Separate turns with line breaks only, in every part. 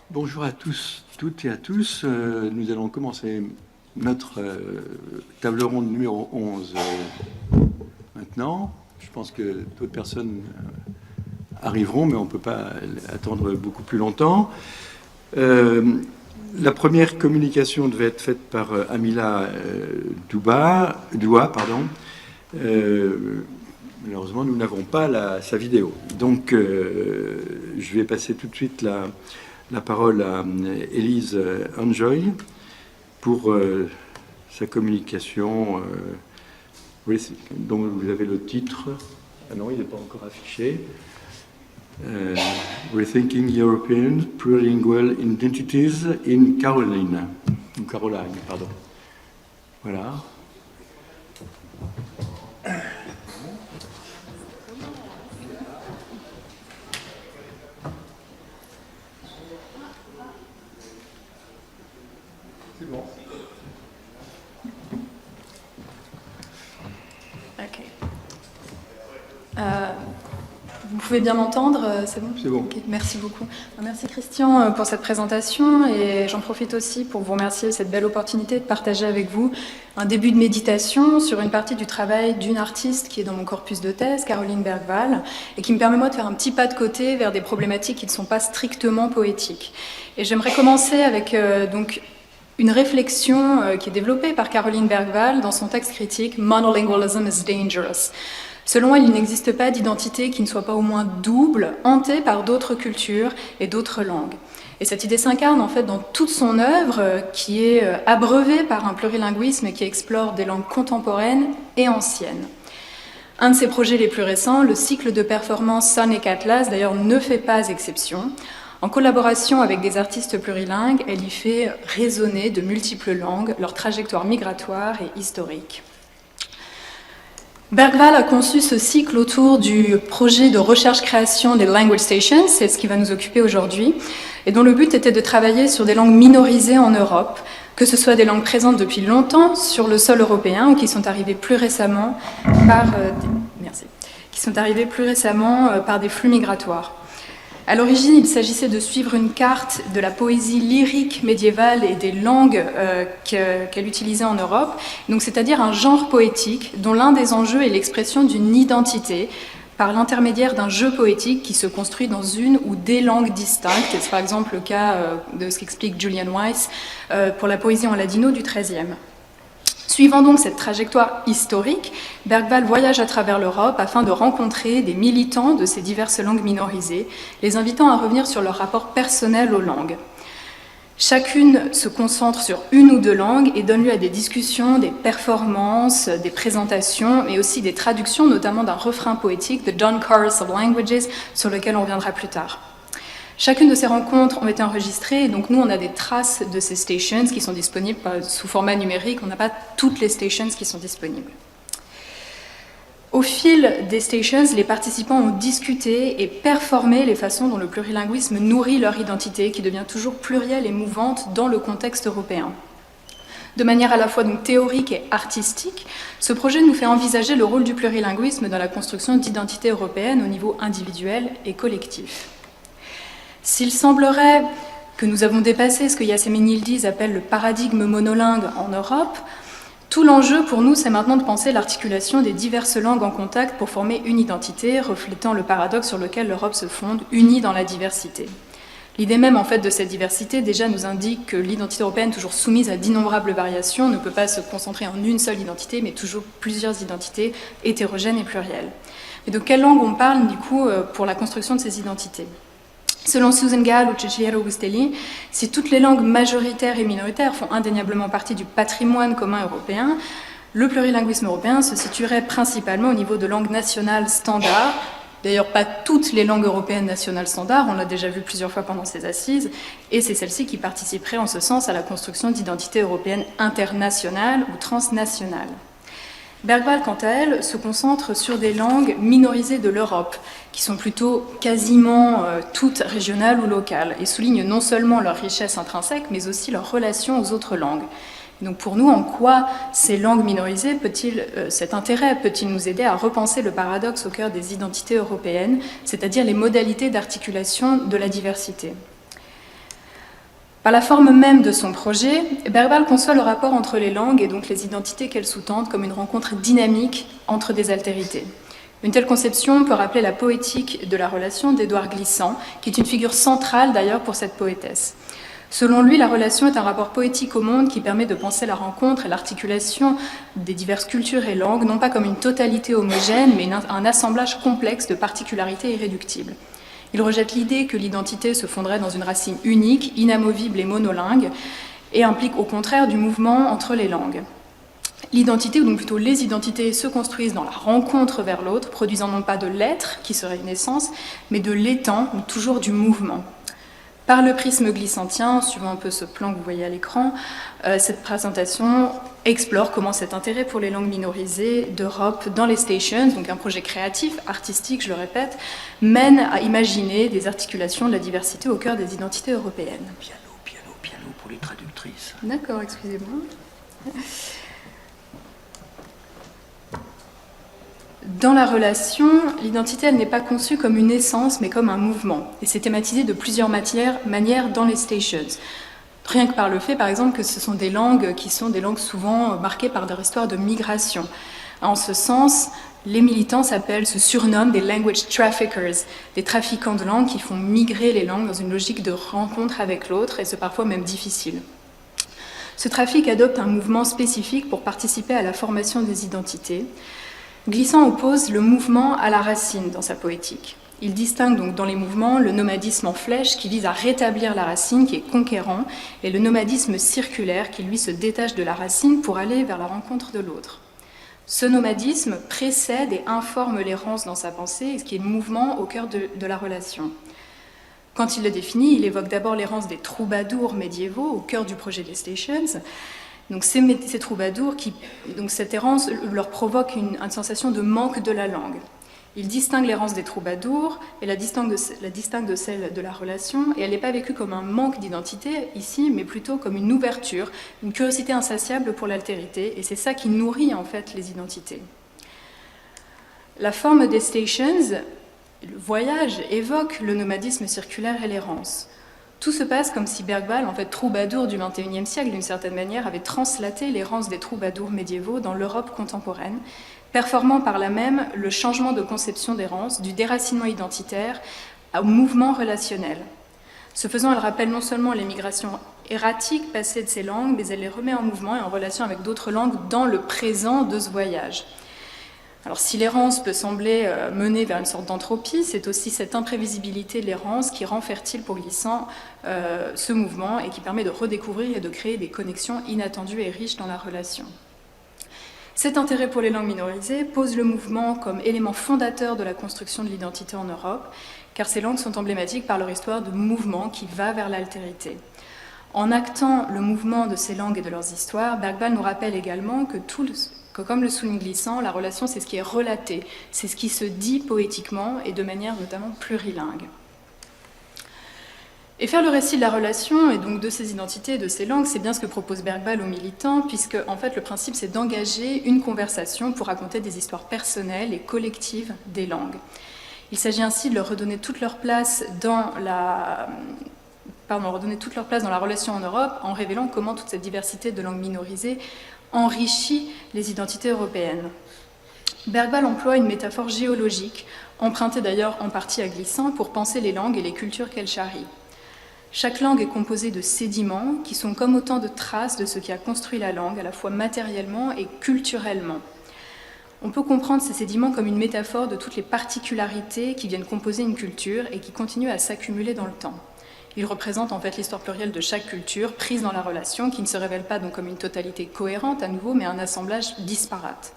Bonjour à tous, toutes et à tous. Nous allons commencer notre table ronde numéro 11 maintenant. Je pense que d'autres personnes arriveront, mais on ne peut pas attendre beaucoup plus longtemps. La première communication devait être faite par Amila Doua. Malheureusement, nous n'avons pas sa vidéo. Donc, je vais passer tout de suite la parole à Élise Enjoy pour sa communication. Donc vous avez le titre. Ah non, il n'est pas encore affiché. Rethinking European Plurilingual Identities in Caroline. Pardon. Voilà. C'est bon.
Ok. Vous pouvez bien m'entendre, c'est bon?
C'est bon.
Okay, merci beaucoup. Merci Christian pour cette présentation et j'en profite aussi pour vous remercier de cette belle opportunité de partager avec vous un début de méditation sur une partie du travail d'une artiste qui est dans mon corpus de thèse, Caroline Bergvall, et qui me permet moi de faire un petit pas de côté vers des problématiques qui ne sont pas strictement poétiques. Et j'aimerais commencer avec donc une réflexion qui est développée par Caroline Bergvall dans son texte critique « Monolingualism is dangerous ». Selon elle, il n'existe pas d'identité qui ne soit pas au moins double, hantée par d'autres cultures et d'autres langues. Et cette idée s'incarne en fait dans toute son œuvre, qui est abreuvée par un plurilinguisme qui explore des langues contemporaines et anciennes. Un de ses projets les plus récents, le cycle de performance Sonic Atlas, d'ailleurs ne fait pas exception. En collaboration avec des artistes plurilingues, elle y fait résonner de multiples langues, leur trajectoire migratoire et historique. Bergvall a conçu ce cycle autour du projet de recherche-création des Language Stations, c'est ce qui va nous occuper aujourd'hui, et dont le but était de travailler sur des langues minorisées en Europe, que ce soit des langues présentes depuis longtemps sur le sol européen ou qui sont arrivées plus récemment par des flux migratoires. À l'origine, il s'agissait de suivre une carte de la poésie lyrique médiévale et des langues qu'elle utilisait en Europe, donc c'est-à-dire un genre poétique dont l'un des enjeux est l'expression d'une identité par l'intermédiaire d'un jeu poétique qui se construit dans une ou des langues distinctes. C'est par exemple le cas de ce qu'explique Julian Weiss pour la poésie en ladino du XIIIe. Suivant donc cette trajectoire historique, Bergvall voyage à travers l'Europe afin de rencontrer des militants de ces diverses langues minorisées, les invitant à revenir sur leur rapport personnel aux langues. Chacune se concentre sur une ou deux langues et donne lieu à des discussions, des performances, des présentations, mais aussi des traductions, notamment d'un refrain poétique, The Dawn Chorus of Languages, sur lequel on reviendra plus tard. Chacune de ces rencontres ont été enregistrées, et donc nous, on a des traces de ces stations qui sont disponibles sous format numérique. On n'a pas toutes les stations qui sont disponibles. Au fil des stations, les participants ont discuté et performé les façons dont le plurilinguisme nourrit leur identité, qui devient toujours plurielle et mouvante dans le contexte européen. De manière à la fois donc théorique et artistique, ce projet nous fait envisager le rôle du plurilinguisme dans la construction d'identités européennes au niveau individuel et collectif. S'il semblerait que nous avons dépassé ce que Yasemin Yildiz appelle le paradigme monolingue en Europe, tout l'enjeu pour nous, c'est maintenant de penser l'articulation des diverses langues en contact pour former une identité, reflétant le paradoxe sur lequel l'Europe se fonde, unie dans la diversité. L'idée même en fait de cette diversité déjà nous indique que l'identité européenne, toujours soumise à d'innombrables variations, ne peut pas se concentrer en une seule identité, mais toujours plusieurs identités hétérogènes et plurielles. Et de quelle langue on parle du coup pour la construction de ces identités ? Selon Susan Gall ou Cecilia Bustelli, si toutes les langues majoritaires et minoritaires font indéniablement partie du patrimoine commun européen, le plurilinguisme européen se situerait principalement au niveau de langues nationales standards. D'ailleurs, pas toutes les langues européennes nationales standards, on l'a déjà vu plusieurs fois pendant ces assises, et c'est celles-ci qui participeraient en ce sens à la construction d'identités européennes internationales ou transnationales. Bergvall, quant à elle, se concentre sur des langues minorisées de l'Europe, qui sont plutôt quasiment toutes régionales ou locales, et souligne non seulement leur richesse intrinsèque, mais aussi leur relation aux autres langues. Donc pour nous, en quoi ces langues minorisées cet intérêt peut-il nous aider à repenser le paradoxe au cœur des identités européennes, c'est-à-dire les modalités d'articulation de la diversité ? Par la forme même de son projet, Bergvall conçoit le rapport entre les langues et donc les identités qu'elles sous-tendent comme une rencontre dynamique entre des altérités. Une telle conception peut rappeler la poétique de la relation d'Édouard Glissant, qui est une figure centrale d'ailleurs pour cette poétesse. Selon lui, la relation est un rapport poétique au monde qui permet de penser la rencontre et l'articulation des diverses cultures et langues, non pas comme une totalité homogène, mais un assemblage complexe de particularités irréductibles. Il rejette l'idée que l'identité se fonderait dans une racine unique, inamovible et monolingue, et implique au contraire du mouvement entre les langues. L'identité, ou donc plutôt les identités, se construisent dans la rencontre vers l'autre, produisant non pas de l'être, qui serait une essence, mais de l'étant, ou toujours du mouvement. Par le prisme glissantien, suivant un peu ce plan que vous voyez à l'écran, cette présentation explore comment cet intérêt pour les langues minorisées d'Europe dans les stations, donc un projet créatif, artistique, je le répète, mène à imaginer des articulations de la diversité au cœur des identités européennes.
Piano pour les traductrices.
D'accord, excusez-moi. Dans la relation, l'identité, elle n'est pas conçue comme une essence, mais comme un mouvement. Et c'est thématisé de plusieurs manières dans les stations. Rien que par le fait, par exemple, que ce sont des langues qui sont des langues souvent marquées par des histoires de migration. En ce sens, les militants se surnomment des language traffickers, des trafiquants de langues qui font migrer les langues dans une logique de rencontre avec l'autre, et c'est parfois même difficile. Ce trafic adopte un mouvement spécifique pour participer à la formation des identités. Glissant oppose le mouvement à la racine dans sa poétique. Il distingue donc dans les mouvements le nomadisme en flèche qui vise à rétablir la racine, qui est conquérant, et le nomadisme circulaire qui lui se détache de la racine pour aller vers la rencontre de l'autre. Ce nomadisme précède et informe l'errance dans sa pensée, ce qui est le mouvement au cœur de la relation. Quand il le définit, il évoque d'abord l'errance des troubadours médiévaux au cœur du projet des stations. Donc ces troubadours, donc cette errance leur provoque une sensation de manque de la langue. Il distingue l'errance des troubadours et la distingue de celle de la relation, et elle n'est pas vécue comme un manque d'identité ici, mais plutôt comme une ouverture, une curiosité insatiable pour l'altérité, et c'est ça qui nourrit en fait les identités. La forme des stations, le voyage, évoque le nomadisme circulaire et l'errance. Tout se passe comme si Bergvall, en fait troubadour du XXIe siècle d'une certaine manière, avait translaté l'errance des troubadours médiévaux dans l'Europe contemporaine, performant par là même le changement de conception d'errance, du déracinement identitaire au mouvement relationnel. Ce faisant, elle rappelle non seulement les migrations erratiques passées de ces langues, mais elle les remet en mouvement et en relation avec d'autres langues dans le présent de ce voyage. Alors si l'errance peut sembler mener vers une sorte d'entropie, c'est aussi cette imprévisibilité de l'errance qui rend fertile pour Glissant ce mouvement et qui permet de redécouvrir et de créer des connexions inattendues et riches dans la relation. Cet intérêt pour les langues minorisées pose le mouvement comme élément fondateur de la construction de l'identité en Europe, car ces langues sont emblématiques par leur histoire de mouvement qui va vers l'altérité. En actant le mouvement de ces langues et de leurs histoires, Bergvall nous rappelle également que comme le souligne Glissant, la relation, c'est ce qui est relaté, c'est ce qui se dit poétiquement et de manière notamment plurilingue. Et faire le récit de la relation, et donc de ces identités et de ces langues, c'est bien ce que propose Bergvall aux militants, puisque en fait le principe c'est d'engager une conversation pour raconter des histoires personnelles et collectives des langues. Il s'agit ainsi de leur redonner toute leur place dans la relation en Europe, en révélant comment toute cette diversité de langues minorisées enrichit les identités européennes. Bergvall emploie une métaphore géologique, empruntée d'ailleurs en partie à Glissant, pour penser les langues et les cultures qu'elle charrie. Chaque langue est composée de sédiments qui sont comme autant de traces de ce qui a construit la langue, à la fois matériellement et culturellement. On peut comprendre ces sédiments comme une métaphore de toutes les particularités qui viennent composer une culture et qui continuent à s'accumuler dans le temps. Ils représentent en fait l'histoire plurielle de chaque culture, prise dans la relation, qui ne se révèle pas donc comme une totalité cohérente à nouveau, mais un assemblage disparate.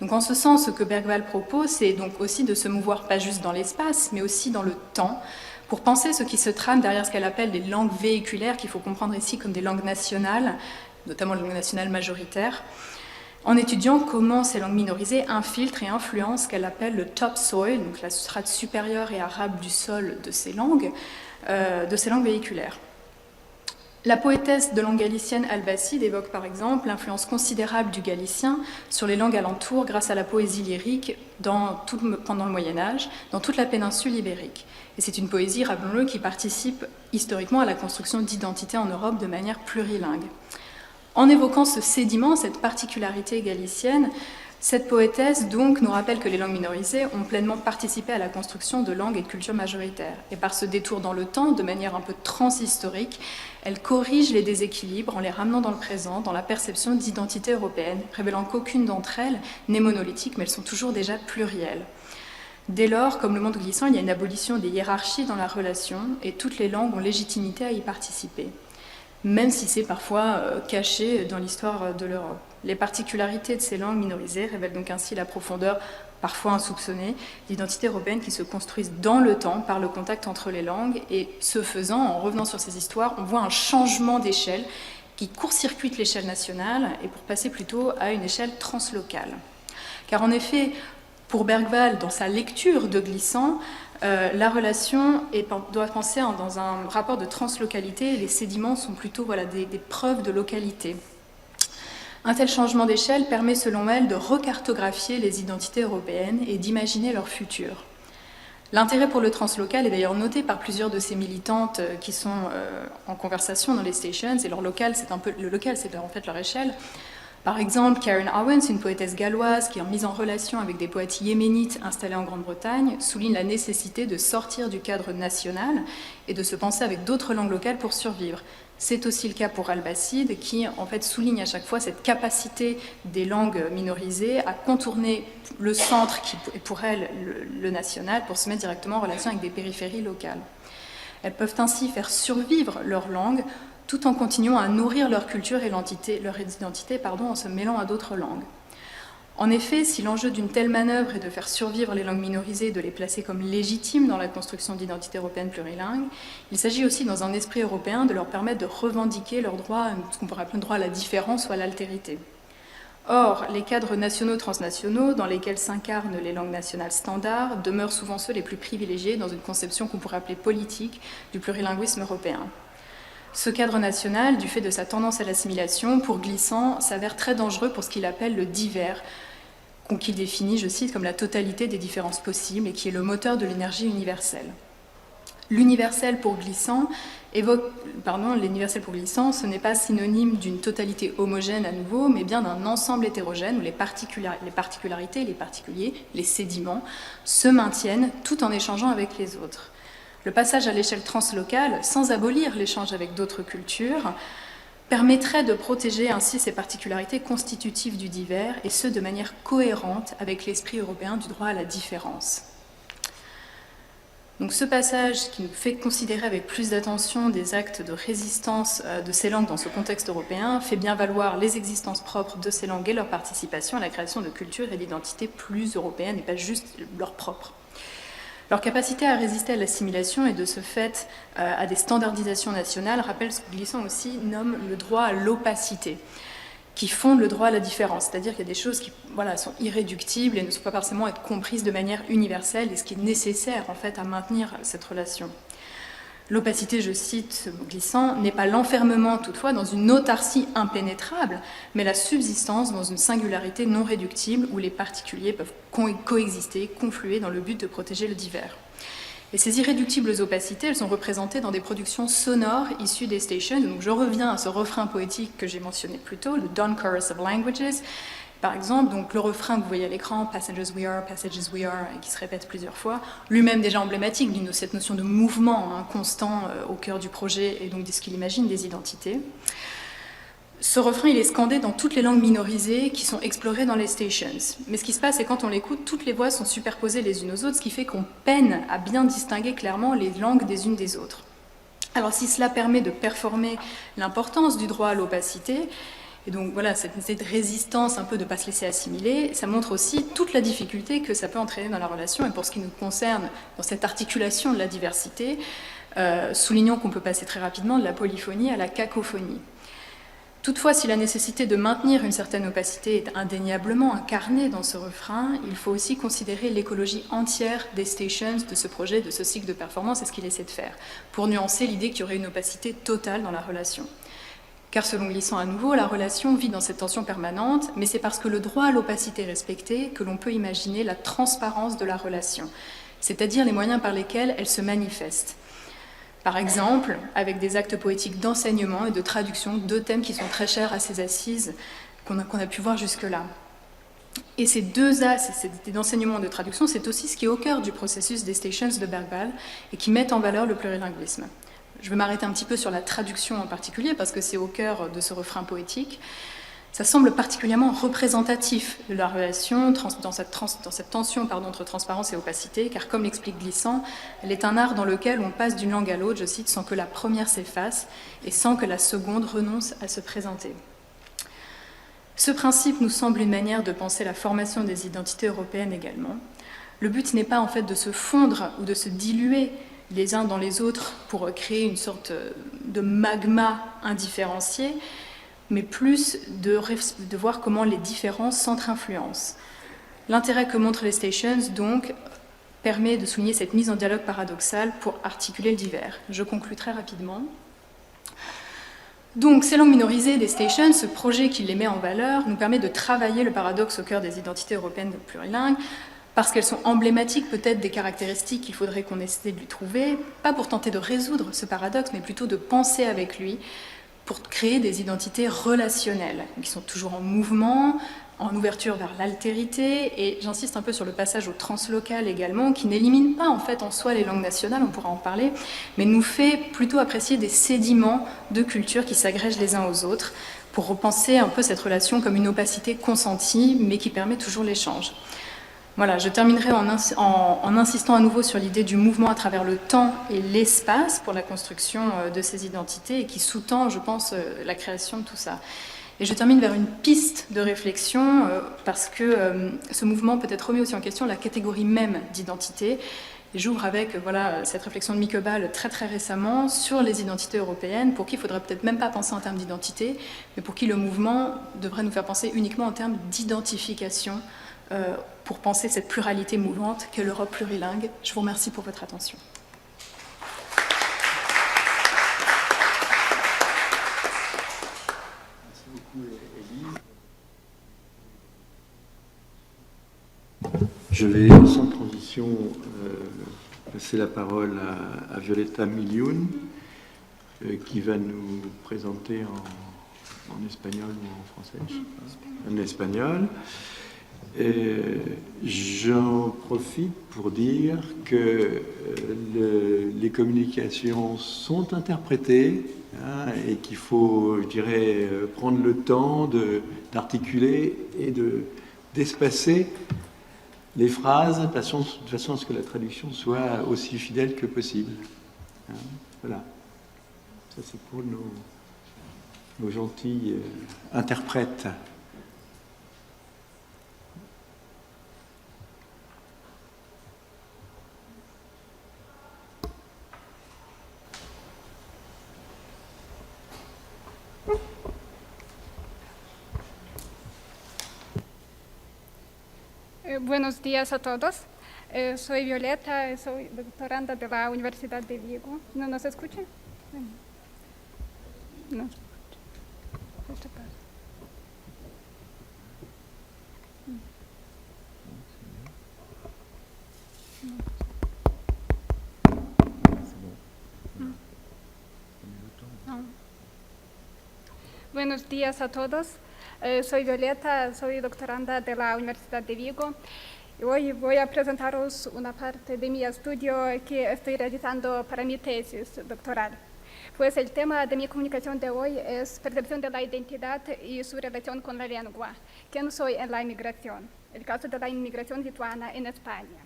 Donc en ce sens, ce que Bergvall propose, c'est donc aussi de se mouvoir pas juste dans l'espace, mais aussi dans le temps, pour penser ce qui se trame derrière ce qu'elle appelle les langues véhiculaires, qu'il faut comprendre ici comme des langues nationales, notamment les langues nationales majoritaires, en étudiant comment ces langues minorisées infiltrent et influencent ce qu'elle appelle le topsoil, donc la strate supérieure et arabe du sol de ces langues véhiculaires. La poétesse de langue galicienne Albacide évoque par exemple l'influence considérable du galicien sur les langues alentours grâce à la poésie lyrique pendant le Moyen-Âge, dans toute la péninsule ibérique. Et c'est une poésie, rappelons-le, qui participe historiquement à la construction d'identité en Europe de manière plurilingue. En évoquant ce sédiment, cette particularité galicienne, cette poétesse donc nous rappelle que les langues minorisées ont pleinement participé à la construction de langues et de cultures majoritaires. Et par ce détour dans le temps, de manière un peu transhistorique, elle corrige les déséquilibres en les ramenant dans le présent, dans la perception d'identité européenne, révélant qu'aucune d'entre elles n'est monolithique, mais elles sont toujours déjà plurielles. Dès lors, comme le monde glissant, il y a une abolition des hiérarchies dans la relation et toutes les langues ont légitimité à y participer, même si c'est parfois caché dans l'histoire de l'Europe. Les particularités de ces langues minorisées révèlent donc ainsi la profondeur, parfois insoupçonnée, d'identités européennes qui se construisent dans le temps par le contact entre les langues. Et ce faisant, en revenant sur ces histoires, on voit un changement d'échelle qui court-circuite l'échelle nationale et pour passer plutôt à une échelle translocale. Car en effet, pour Bergvall, dans sa lecture de Glissant, la relation doit penser dans un rapport de translocalité. Les sédiments sont plutôt des preuves de localité. Un tel changement d'échelle permet, selon elle, de recartographier les identités européennes et d'imaginer leur futur. L'intérêt pour le translocal est d'ailleurs noté par plusieurs de ces militantes qui sont en conversation dans les stations, et le local, c'est en fait leur échelle. Par exemple, Karen Owens, une poétesse galloise qui, en mise en relation avec des poètes yéménites installés en Grande-Bretagne, souligne la nécessité de sortir du cadre national et de se penser avec d'autres langues locales pour survivre. C'est aussi le cas pour Albacide, qui en fait souligne à chaque fois cette capacité des langues minorisées à contourner le centre qui est pour elle le national pour se mettre directement en relation avec des périphéries locales. Elles peuvent ainsi faire survivre leur langue tout en continuant à nourrir leur culture et leur identité en se mêlant à d'autres langues. En effet, si l'enjeu d'une telle manœuvre est de faire survivre les langues minorisées et de les placer comme légitimes dans la construction d'identité européenne plurilingue, il s'agit aussi, dans un esprit européen, de leur permettre de revendiquer leur droit, ce qu'on pourrait appeler le droit à la différence ou à l'altérité. Or, les cadres nationaux transnationaux dans lesquels s'incarnent les langues nationales standards demeurent souvent ceux les plus privilégiés dans une conception qu'on pourrait appeler politique du plurilinguisme européen. Ce cadre national, du fait de sa tendance à l'assimilation, pour Glissant, s'avère très dangereux pour ce qu'il appelle le divers, qu'il définit, je cite, comme la totalité des différences possibles et qui est le moteur de l'énergie universelle. L'universel pour Glissant, ce n'est pas synonyme d'une totalité homogène à nouveau, mais bien d'un ensemble hétérogène où les particularités, les particuliers, les sédiments se maintiennent tout en échangeant avec les autres. Le passage à l'échelle translocale, sans abolir l'échange avec d'autres cultures, permettrait de protéger ainsi ces particularités constitutives du divers, et ce de manière cohérente avec l'esprit européen du droit à la différence. Donc ce passage qui nous fait considérer avec plus d'attention des actes de résistance de ces langues dans ce contexte européen fait bien valoir les existences propres de ces langues et leur participation à la création de cultures et d'identités plus européennes et pas juste leur propre. Leur capacité à résister à l'assimilation et de ce fait à des standardisations nationales rappelle ce que Glissant aussi nomme le droit à l'opacité, qui fonde le droit à la différence, c'est-à-dire qu'il y a des choses qui sont irréductibles et ne sont pas forcément être comprises de manière universelle, et ce qui est nécessaire en fait à maintenir cette relation. L'opacité, je cite Glissant, n'est pas l'enfermement toutefois dans une autarcie impénétrable, mais la subsistance dans une singularité non réductible où les particuliers peuvent coexister, confluer dans le but de protéger le divers. Et ces irréductibles opacités, elles sont représentées dans des productions sonores issues des stations. Donc je reviens à ce refrain poétique que j'ai mentionné plus tôt, le Dawn Chorus of Languages. Par exemple, donc le refrain que vous voyez à l'écran, Passages we are, et qui se répète plusieurs fois, lui-même déjà emblématique de cette notion de mouvement constant au cœur du projet et donc de ce qu'il imagine des identités. Ce refrain, il est scandé dans toutes les langues minorisées qui sont explorées dans les stations. Mais ce qui se passe, c'est que quand on l'écoute, toutes les voix sont superposées les unes aux autres, ce qui fait qu'on peine à bien distinguer clairement les langues des unes des autres. Alors si cela permet de performer l'importance du droit à l'opacité, et donc voilà, cette résistance un peu de ne pas se laisser assimiler, ça montre aussi toute la difficulté que ça peut entraîner dans la relation. Et pour ce qui nous concerne, dans cette articulation de la diversité, soulignons qu'on peut passer très rapidement de la polyphonie à la cacophonie. Toutefois, si la nécessité de maintenir une certaine opacité est indéniablement incarnée dans ce refrain, il faut aussi considérer l'écologie entière des stations, de ce projet, de ce cycle de performance, et ce qu'il essaie de faire, pour nuancer l'idée qu'il y aurait une opacité totale dans la relation. Car selon Glissant à nouveau, la relation vit dans cette tension permanente, mais c'est parce que le droit à l'opacité est respecté que l'on peut imaginer la transparence de la relation, c'est-à-dire les moyens par lesquels elle se manifeste. Par exemple, avec des actes poétiques d'enseignement et de traduction, deux thèmes qui sont très chers à ces assises qu'on a pu voir jusque-là. Et ces deux axes d'enseignement et de traduction, c'est aussi ce qui est au cœur du processus des stations de Bergvall et qui mettent en valeur le plurilinguisme. Je vais m'arrêter un petit peu sur la traduction en particulier parce que c'est au cœur de ce refrain poétique. Ça semble particulièrement représentatif de la relation dans cette tension entre transparence et opacité, car comme l'explique Glissant, elle est un art dans lequel on passe d'une langue à l'autre, je cite, sans que la première s'efface et sans que la seconde renonce à se présenter. Ce principe nous semble une manière de penser la formation des identités européennes également. Le but n'est pas en fait de se fondre ou de se diluer les uns dans les autres pour créer une sorte de magma indifférencié, mais plus de voir comment les différences s'entre-influencent. L'intérêt que montrent les stations, donc, permet de souligner cette mise en dialogue paradoxale pour articuler le divers. Je conclus très rapidement. Donc, ces langues minorisées des stations, ce projet qui les met en valeur, nous permet de travailler le paradoxe au cœur des identités européennes plurilingues, parce qu'elles sont emblématiques peut-être des caractéristiques qu'il faudrait qu'on essaie de lui trouver, pas pour tenter de résoudre ce paradoxe, mais plutôt de penser avec lui, pour créer des identités relationnelles, qui sont toujours en mouvement, en ouverture vers l'altérité, et j'insiste un peu sur le passage au translocal également, qui n'élimine pas en fait en soi les langues nationales, on pourra en parler, mais nous fait plutôt apprécier des sédiments de cultures qui s'agrègent les uns aux autres, pour repenser un peu cette relation comme une opacité consentie, mais qui permet toujours l'échange. Voilà, je terminerai en insistant à nouveau sur l'idée du mouvement à travers le temps et l'espace pour la construction de ces identités et qui sous-tend, je pense, la création de tout ça. Et je termine vers une piste de réflexion parce que ce mouvement peut être remis aussi en question la catégorie même d'identité. Et j'ouvre avec cette réflexion de Mieke Bal très très récemment sur les identités européennes, pour qui il ne faudrait peut-être même pas penser en termes d'identité, mais pour qui le mouvement devrait nous faire penser uniquement en termes d'identification pour penser cette pluralité mouvante qu'est l'Europe plurilingue. Je vous remercie pour votre attention.
Merci beaucoup, Élise. Je vais, sans transition, passer la parole à Violeta Milioun, qui va nous présenter en espagnol ou en français, je sais pas, en espagnol. J'en profite pour dire que les communications sont interprétées et qu'il faut, je dirais, prendre le temps d'articuler et d'espacer les phrases de façon à ce que la traduction soit aussi fidèle que possible. Voilà. Ça, c'est pour nos gentils interprètes.
Buenos días a todos. Soy Violeta, soy doctoranda de la Universidad de Vigo. ¿No nos escuchan? No. Buenos días a todos. Soy Violeta, soy doctoranda de la Universidad de Vigo. Y hoy voy a presentaros una parte de mi estudio que estoy realizando para mi tesis doctoral. Pues el tema de mi comunicación de hoy es percepción de la identidad y su relación con la lengua. ¿Quién soy en la inmigración? El caso de la inmigración lituana en España.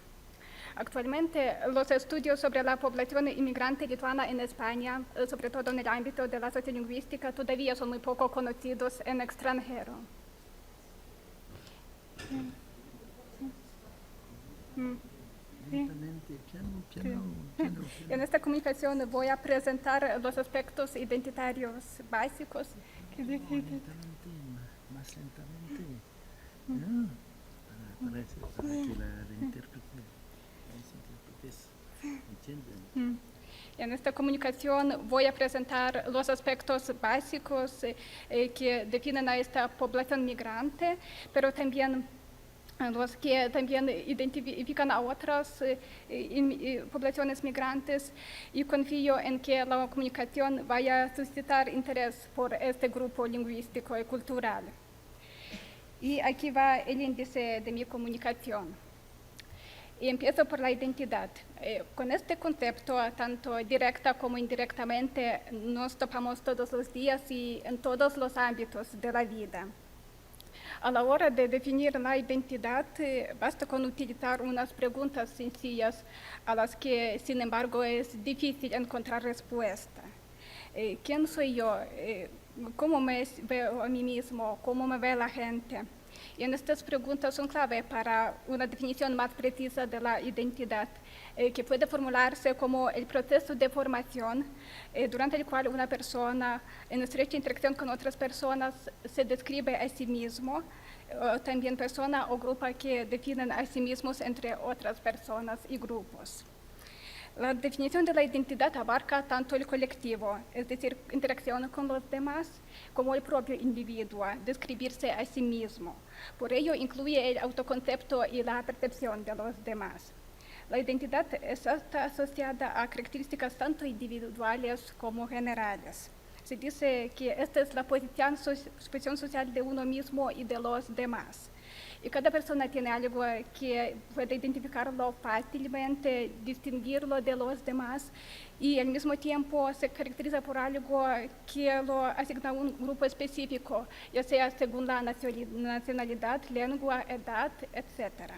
Actualmente, los estudios sobre la población inmigrante lituana en España, sobre todo en el ámbito de la sociolingüística, todavía son muy poco conocidos en extranjero. En esta comunicación voy a presentar los aspectos identitarios básicos
Lentamente, más lentamente. ¿No? Para que la intérprete, los intérpretes entiendan.
En esta comunicación voy a presentar los aspectos básicos que definen a esta población migrante, pero también los que también identifican a otras poblaciones migrantes, y confío en que la comunicación vaya a suscitar interés por este grupo lingüístico y cultural. Y aquí va el índice de mi comunicación. Y empiezo por la identidad. Con este concepto, tanto directa como indirectamente, nos topamos todos los días y en todos los ámbitos de la vida. A la hora de definir la identidad, basta con utilizar unas preguntas sencillas a las que, sin embargo, es difícil encontrar respuesta. ¿Quién soy yo? ¿Cómo me veo a mí mismo? ¿Cómo me ve la gente? Y en estas preguntas son clave para una definición más precisa de la identidad, que puede formularse como el proceso de formación durante el cual una persona, en estrecha interacción con otras personas, se describe a sí mismo, también persona o grupo que definen a sí mismos entre otras personas y grupos. La definición de la identidad abarca tanto el colectivo, es decir, interacción con los demás, como el propio individuo, describirse a sí mismo. Por ello, incluye el autoconcepto y la percepción de los demás. La identidad está asociada a características tanto individuales como generales. Se dice que esta es la posición social de uno mismo y de los demás. Y cada persona tiene algo que puede identificarlo fácilmente, distinguirlo de los demás, y al mismo tiempo se caracteriza por algo que lo asigna a un grupo específico, ya sea según la nacionalidad, lengua, edad, etc.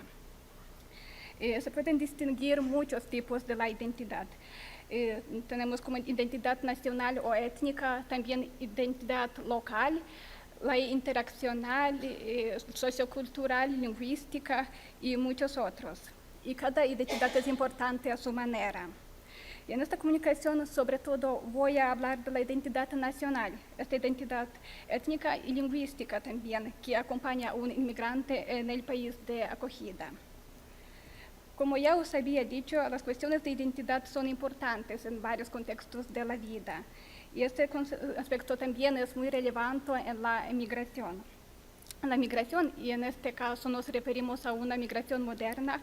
Se pueden distinguir muchos tipos de la identidad. Tenemos como identidad nacional o étnica, también identidad local, la interaccional, sociocultural, lingüística y muchos otros. Y cada identidad es importante a su manera. Y en esta comunicación, sobre todo, voy a hablar de la identidad nacional, esta identidad étnica y lingüística también, que acompaña a un inmigrante en el país de acogida. Como ya os había dicho, las cuestiones de identidad son importantes en varios contextos de la vida. Y este aspecto también es muy relevante en la migración. La migración, y en este caso nos referimos a una migración moderna,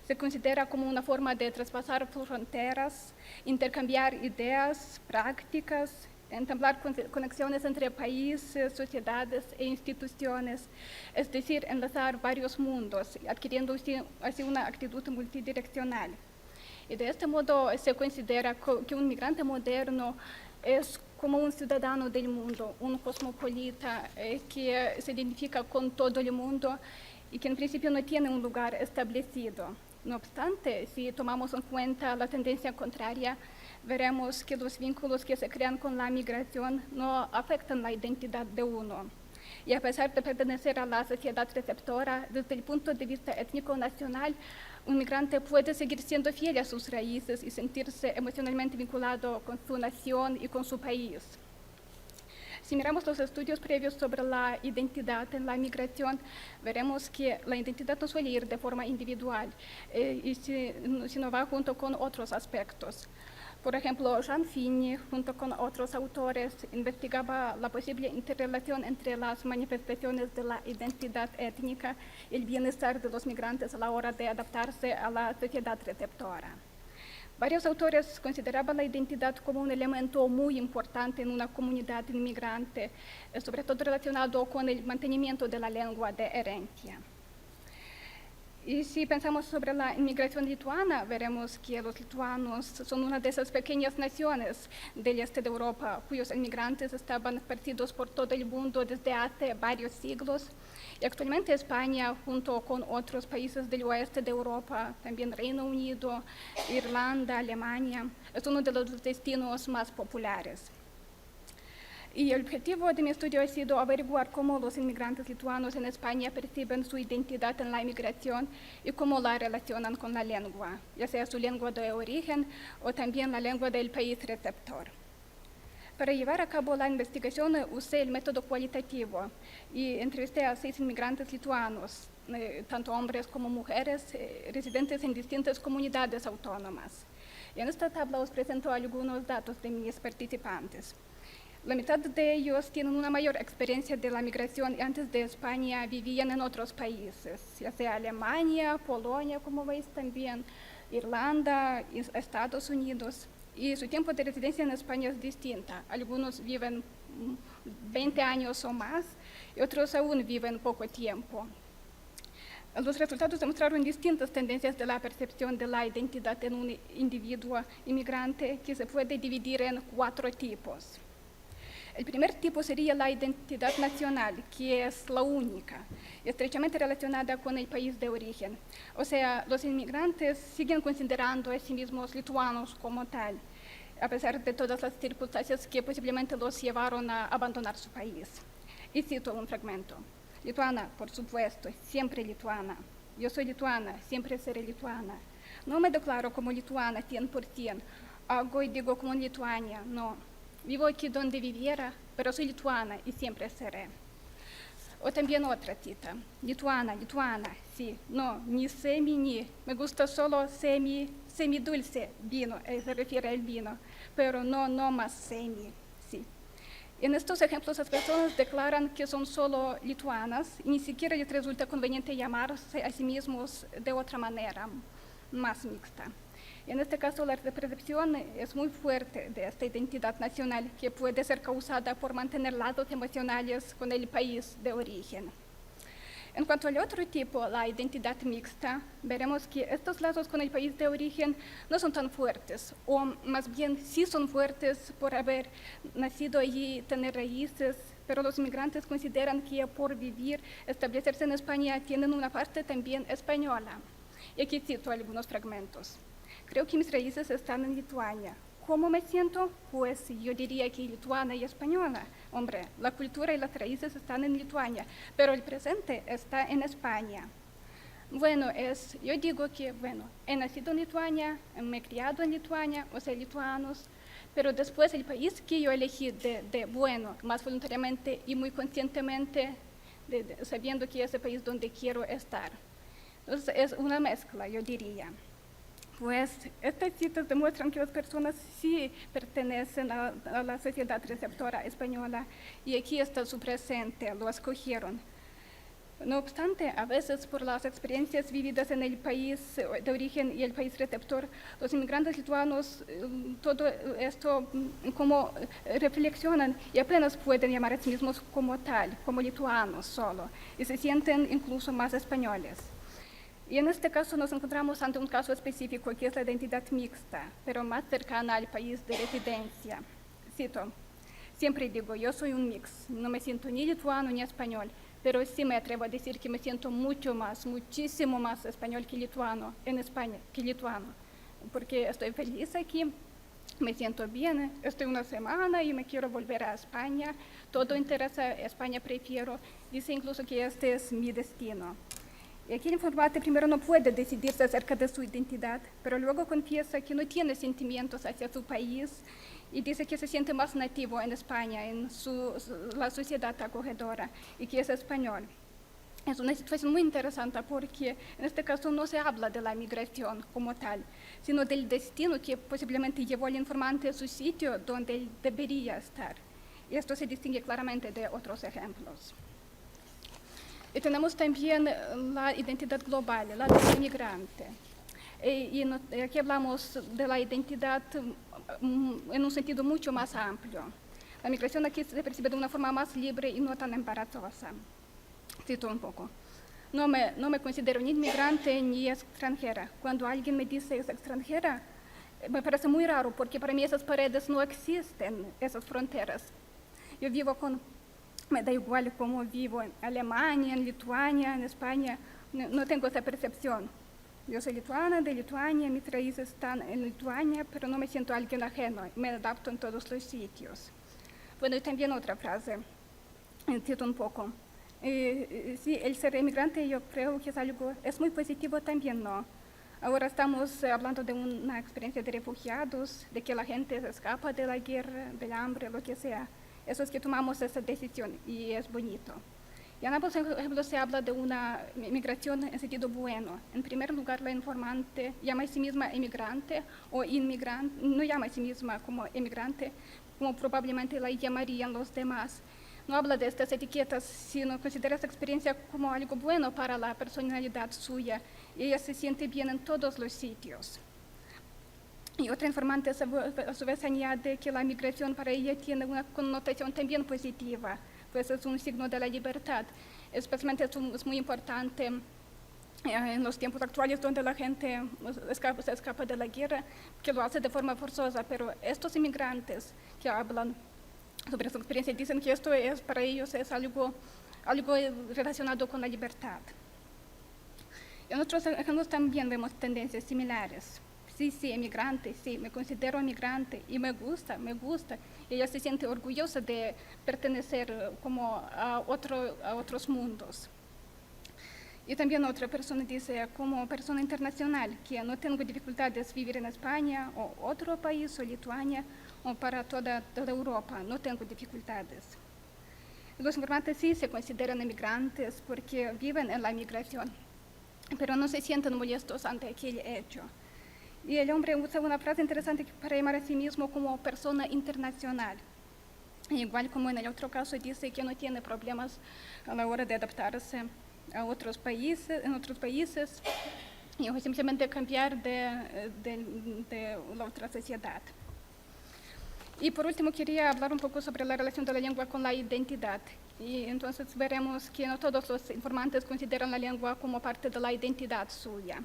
se considera como una forma de traspasar fronteras, intercambiar ideas, prácticas, entablar conexiones entre países, sociedades e instituciones, es decir, enlazar varios mundos, adquiriendo así una actitud multidireccional. Y de este modo se considera que un migrante moderno es como un ciudadano del mundo, un cosmopolita que se identifica con todo el mundo y que en principio no tiene un lugar establecido. No obstante, si tomamos en cuenta la tendencia contraria, veremos que los vínculos que se crean con la migración no afectan la identidad de uno. Y a pesar de pertenecer a la sociedad receptora, desde el punto de vista étnico-nacional, un migrante puede seguir siendo fiel a sus raíces y sentirse emocionalmente vinculado con su nación y con su país. Si miramos los estudios previos sobre la identidad en la migración, veremos que la identidad no suele ir de forma individual, sino va junto con otros aspectos. Por ejemplo, Jean Fini, junto con otros autores, investigaba la posible interrelación entre las manifestaciones de la identidad étnica y el bienestar de los migrantes a la hora de adaptarse a la sociedad receptora. Varios autores consideraban la identidad como un elemento muy importante en una comunidad inmigrante, sobre todo relacionado con el mantenimiento de la lengua de herencia. Y si pensamos sobre la inmigración lituana, veremos que los lituanos son una de esas pequeñas naciones del este de Europa, cuyos inmigrantes estaban esparcidos por todo el mundo desde hace varios siglos. Y actualmente España, junto con otros países del oeste de Europa, también Reino Unido, Irlanda, Alemania, es uno de los destinos más populares. Y el objetivo de mi estudio ha sido averiguar cómo los inmigrantes lituanos en España perciben su identidad en la inmigración y cómo la relacionan con la lengua, ya sea su lengua de origen o también la lengua del país receptor. Para llevar a cabo la investigación usé el método cualitativo y entrevisté a 6 inmigrantes lituanos, tanto hombres como mujeres, residentes en distintas comunidades autónomas. Y en esta tabla os presento algunos datos de mis participantes. La mitad de ellos tienen una mayor experiencia de la migración y antes de España vivían en otros países, ya sea Alemania, Polonia, como veis también, Irlanda, Estados Unidos. Y su tiempo de residencia en España es distinta. Algunos viven 20 años o más y otros aún viven poco tiempo. Los resultados demostraron distintas tendencias de la percepción de la identidad en un individuo inmigrante que se puede dividir en 4 tipos. El primer tipo sería la identidad nacional, que es la única, estrechamente relacionada con el país de origen. O sea, los inmigrantes siguen considerando a sí mismos lituanos como tal, a pesar de todas las circunstancias que posiblemente los llevaron a abandonar su país. Y cito un fragmento. Lituana, por supuesto, siempre lituana. Yo soy lituana, siempre seré lituana. No me declaro como lituana 100%. Hago y digo como Lituania, no. Vivo aquí donde viviera, pero soy lituana y siempre seré. O también otra cita. Lituana, sí, no, ni semi ni. Me gusta solo semi-dulce vino, se refiere al vino, pero no más semi, sí. En estos ejemplos las personas declaran que son solo lituanas y ni siquiera les resulta conveniente llamarse a sí mismos de otra manera, más mixta. En este caso, la percepción es muy fuerte de esta identidad nacional que puede ser causada por mantener lazos emocionales con el país de origen. En cuanto al otro tipo, la identidad mixta, veremos que estos lazos con el país de origen no son tan fuertes, o más bien sí son fuertes por haber nacido allí y tener raíces, pero los inmigrantes consideran que por vivir, establecerse en España, tienen una parte también española. Y aquí cito algunos fragmentos. Creo que mis raíces están en Lituania. ¿Cómo me siento? Pues yo diría que lituana y española. Hombre, la cultura y las raíces están en Lituania, pero el presente está en España. Bueno, yo digo que, he nacido en Lituania, me he criado en Lituania, o sea, lituanos, pero después el país que yo elegí más voluntariamente y muy conscientemente, sabiendo que es el país donde quiero estar. Entonces, es una mezcla, yo diría. Pues estas citas demuestran que las personas sí pertenecen a la sociedad receptora española y aquí está su presente, lo escogieron. No obstante, a veces por las experiencias vividas en el país de origen y el país receptor, los inmigrantes lituanos todo esto como reflexionan y apenas pueden llamar a sí mismos como tal, como lituanos solo, y se sienten incluso más españoles. Y en este caso nos encontramos ante un caso específico que es la identidad mixta, pero más cercana al país de residencia. Cito, siempre digo, yo soy un mix, no me siento ni lituano ni español, pero sí me atrevo a decir que me siento muchísimo más español que lituano, en España, que lituano, porque estoy feliz aquí, me siento bien, estoy una semana y me quiero volver a España, todo interesa a España, prefiero, dice incluso que este es mi destino. Y aquí el informante primero no puede decidirse acerca de su identidad, pero luego confiesa que no tiene sentimientos hacia su país y dice que se siente más nativo en España, en la sociedad acogedora, y que es español. Es una situación muy interesante porque en este caso no se habla de la migración como tal, sino del destino que posiblemente llevó al informante a su sitio donde él debería estar. Y esto se distingue claramente de otros ejemplos. Y tenemos también la identidad global, la del inmigrante. Y aquí hablamos de la identidad en un sentido mucho más amplio. La migración aquí se percibe de una forma más libre y no tan embarazosa. Cito un poco. No me considero ni inmigrante ni extranjera. Cuando alguien me dice es extranjera, me parece muy raro porque para mí esas paredes no existen, esas fronteras. Yo vivo me da igual cómo vivo en Alemania, en Lituania, en España, no tengo esa percepción. Yo soy lituana, de Lituania, mis raíces están en Lituania, pero no me siento alguien ajeno, me adapto en todos los sitios. Bueno, y también otra frase, cito un poco. Sí, el ser emigrante yo creo que es muy positivo también, ¿no? Ahora estamos hablando de una experiencia de refugiados, de que la gente se escapa de la guerra, del hambre, lo que sea. Eso es que tomamos esa decisión y es bonito. Y en ambos ejemplos se habla de una migración en sentido bueno. En primer lugar, la informante llama a sí misma emigrante o inmigrante, no llama a sí misma como emigrante, como probablemente la llamarían los demás. No habla de estas etiquetas, sino considera esta experiencia como algo bueno para la personalidad suya. Y ella se siente bien en todos los sitios. Y otra informante a su vez añade que la migración para ella tiene una connotación también positiva, pues es un signo de la libertad. Especialmente es muy importante en los tiempos actuales donde la gente se escapa de la guerra, que lo hace de forma forzosa, pero estos inmigrantes que hablan sobre su experiencia dicen que esto es para ellos es algo relacionado con la libertad. En otros ejemplos también vemos tendencias similares. Sí, emigrante, sí, me considero emigrante y me gusta. Ella se siente orgullosa de pertenecer como a otros mundos. Y también otra persona dice, como persona internacional, que no tengo dificultades vivir en España o otro país o Lituania o para toda Europa, no tengo dificultades. Los informantes sí se consideran emigrantes porque viven en la migración, pero no se sienten molestos ante aquel hecho. Y el hombre usa una frase interesante para llamar a sí mismo como persona internacional. Igual como en el otro caso dice que no tiene problemas a la hora de adaptarse a otros países, y simplemente cambiar de la otra sociedad. Y por último quería hablar un poco sobre la relación de la lengua con la identidad. Y entonces veremos que no todos los informantes consideran la lengua como parte de la identidad suya.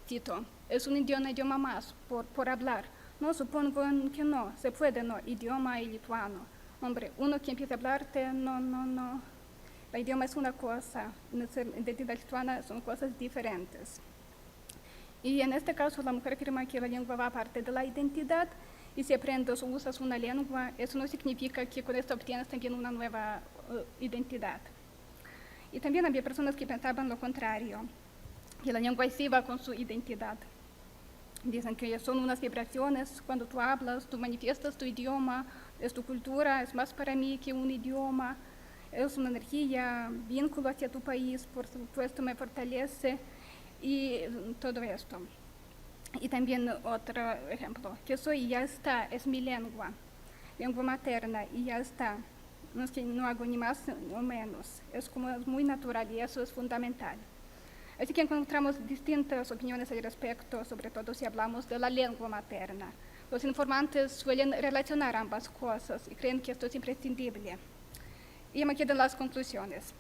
Cito, es un idioma más por hablar. No, supongo que no, se puede, no, idioma y lituano. Hombre, uno que empieza a hablarte, no. El idioma es una cosa, la identidad lituana son cosas diferentes. Y en este caso la mujer afirma que la lengua va aparte de la identidad y si aprendes o usas una lengua, eso no significa que con esto obtienes también una nueva identidad. Y también había personas que pensaban lo contrario, que la lengua sí va con su identidad. Dicen que son unas vibraciones, cuando tú hablas, tú manifiestas tu idioma, es tu cultura, es más para mí que un idioma, es una energía, vínculo hacia tu país, por supuesto me fortalece y todo esto. Y también otro ejemplo, que soy y ya está, es mi lengua materna y ya está. No es que no hago ni más ni menos, es muy natural y eso es fundamental. Así que encontramos distintas opiniones al respecto, sobre todo si hablamos de la lengua materna. Los informantes suelen relacionar ambas cosas y creen que esto es imprescindible. Y me quedan las conclusiones.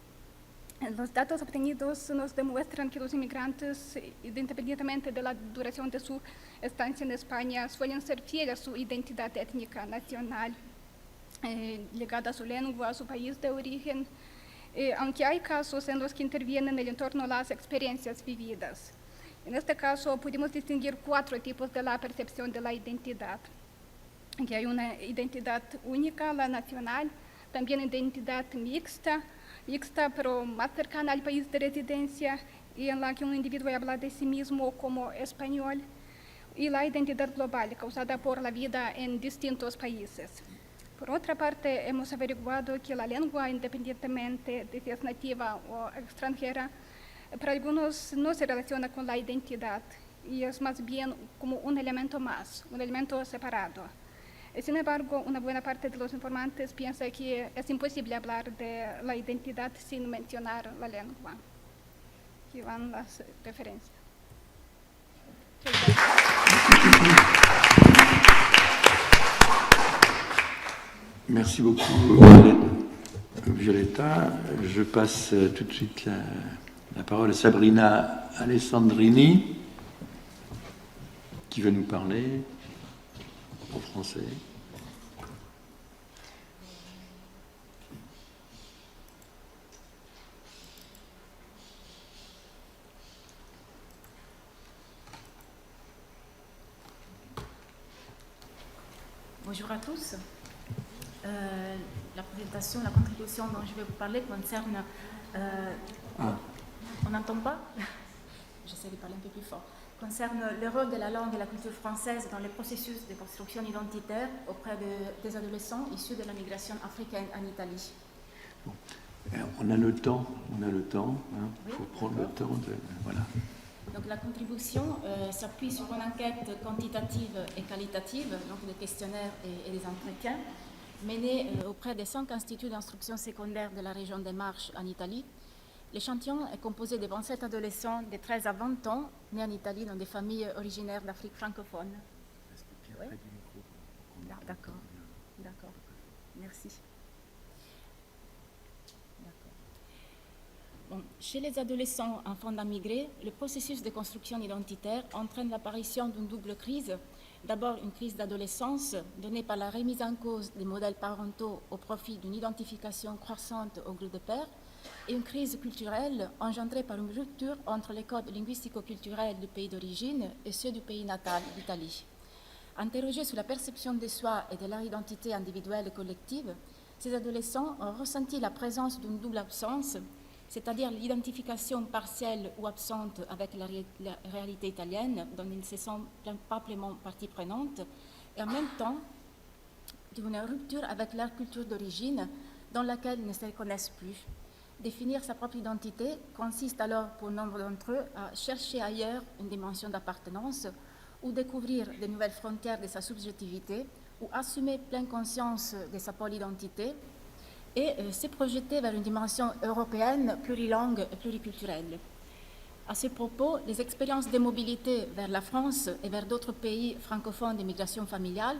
Los datos obtenidos nos demuestran que los inmigrantes, independientemente de la duración de su estancia en España, suelen ser fieles a su identidad étnica nacional, ligada a su lengua, a su país de origen, aunque hay casos en los que intervienen el entorno las experiencias vividas. En este caso, pudimos distinguir 4 tipos de la percepción de la identidad. Que hay una identidad única, la nacional, también identidad mixta pero más cercana al país de residencia y en la que un individuo habla de sí mismo como español, y la identidad global causada por la vida en distintos países. Por otra parte, hemos averiguado que la lengua, independientemente de si es nativa o extranjera, para algunos no se relaciona con la identidad y es más bien como un elemento más, un elemento separado. Sin embargo, una buena parte de los informantes piensa que es imposible hablar de la identidad sin mencionar la lengua. Aquí van las referencias.
Merci beaucoup, Violetta. Je passe tout de suite la parole à Sabrina Alessandrini, qui va nous parler en français.
Bonjour à tous. La présentation, la contribution dont je vais vous parler concerne... On n'entend pas? J'essaie de parler un peu plus fort. concerne le rôle de la langue et la culture française dans le processus de construction identitaire auprès des adolescents issus de la migration africaine en Italie.
Alors, on a le temps, il
Oui,
faut prendre le
d'accord.
temps de... Voilà.
Donc la contribution s'appuie sur une enquête quantitative et qualitative, donc des questionnaires et des entretiens, menés auprès des 5 instituts d'instruction secondaire de la région des Marches en Italie. L'échantillon est composé de 27 adolescents de 13 à 20 ans, nés en Italie dans des familles originaires d'Afrique francophone.
Reste bien
Oui.
près du micro pour qu'on entende
D'accord.
bien.
D'accord, merci. D'accord. Bon, chez les adolescents enfants d'immigrés, le processus de construction identitaire entraîne l'apparition d'une double crise. D'abord, une crise d'adolescence donnée par la remise en cause des modèles parentaux au profit d'une identification croissante au groupe de pairs, et une crise culturelle engendrée par une rupture entre les codes linguistico-culturels du pays d'origine et ceux du pays natal, l'Italie. Interrogés sur la perception de soi et de leur identité individuelle et collective, ces adolescents ont ressenti la présence d'une double absence, c'est-à-dire l'identification partielle ou absente avec la réalité italienne, dont ils ne se sentent pas pleinement partie prenante, et en même temps d'une rupture avec leur culture d'origine, dans laquelle ils ne se reconnaissent plus. Définir sa propre identité consiste alors pour nombre d'entre eux à chercher ailleurs une dimension d'appartenance ou découvrir de nouvelles frontières de sa subjectivité ou assumer pleine conscience de sa polyidentité et se projeter vers une dimension européenne, plurilingue et pluriculturelle. À ce propos, les expériences de mobilité vers la France et vers d'autres pays francophones d'immigration familiale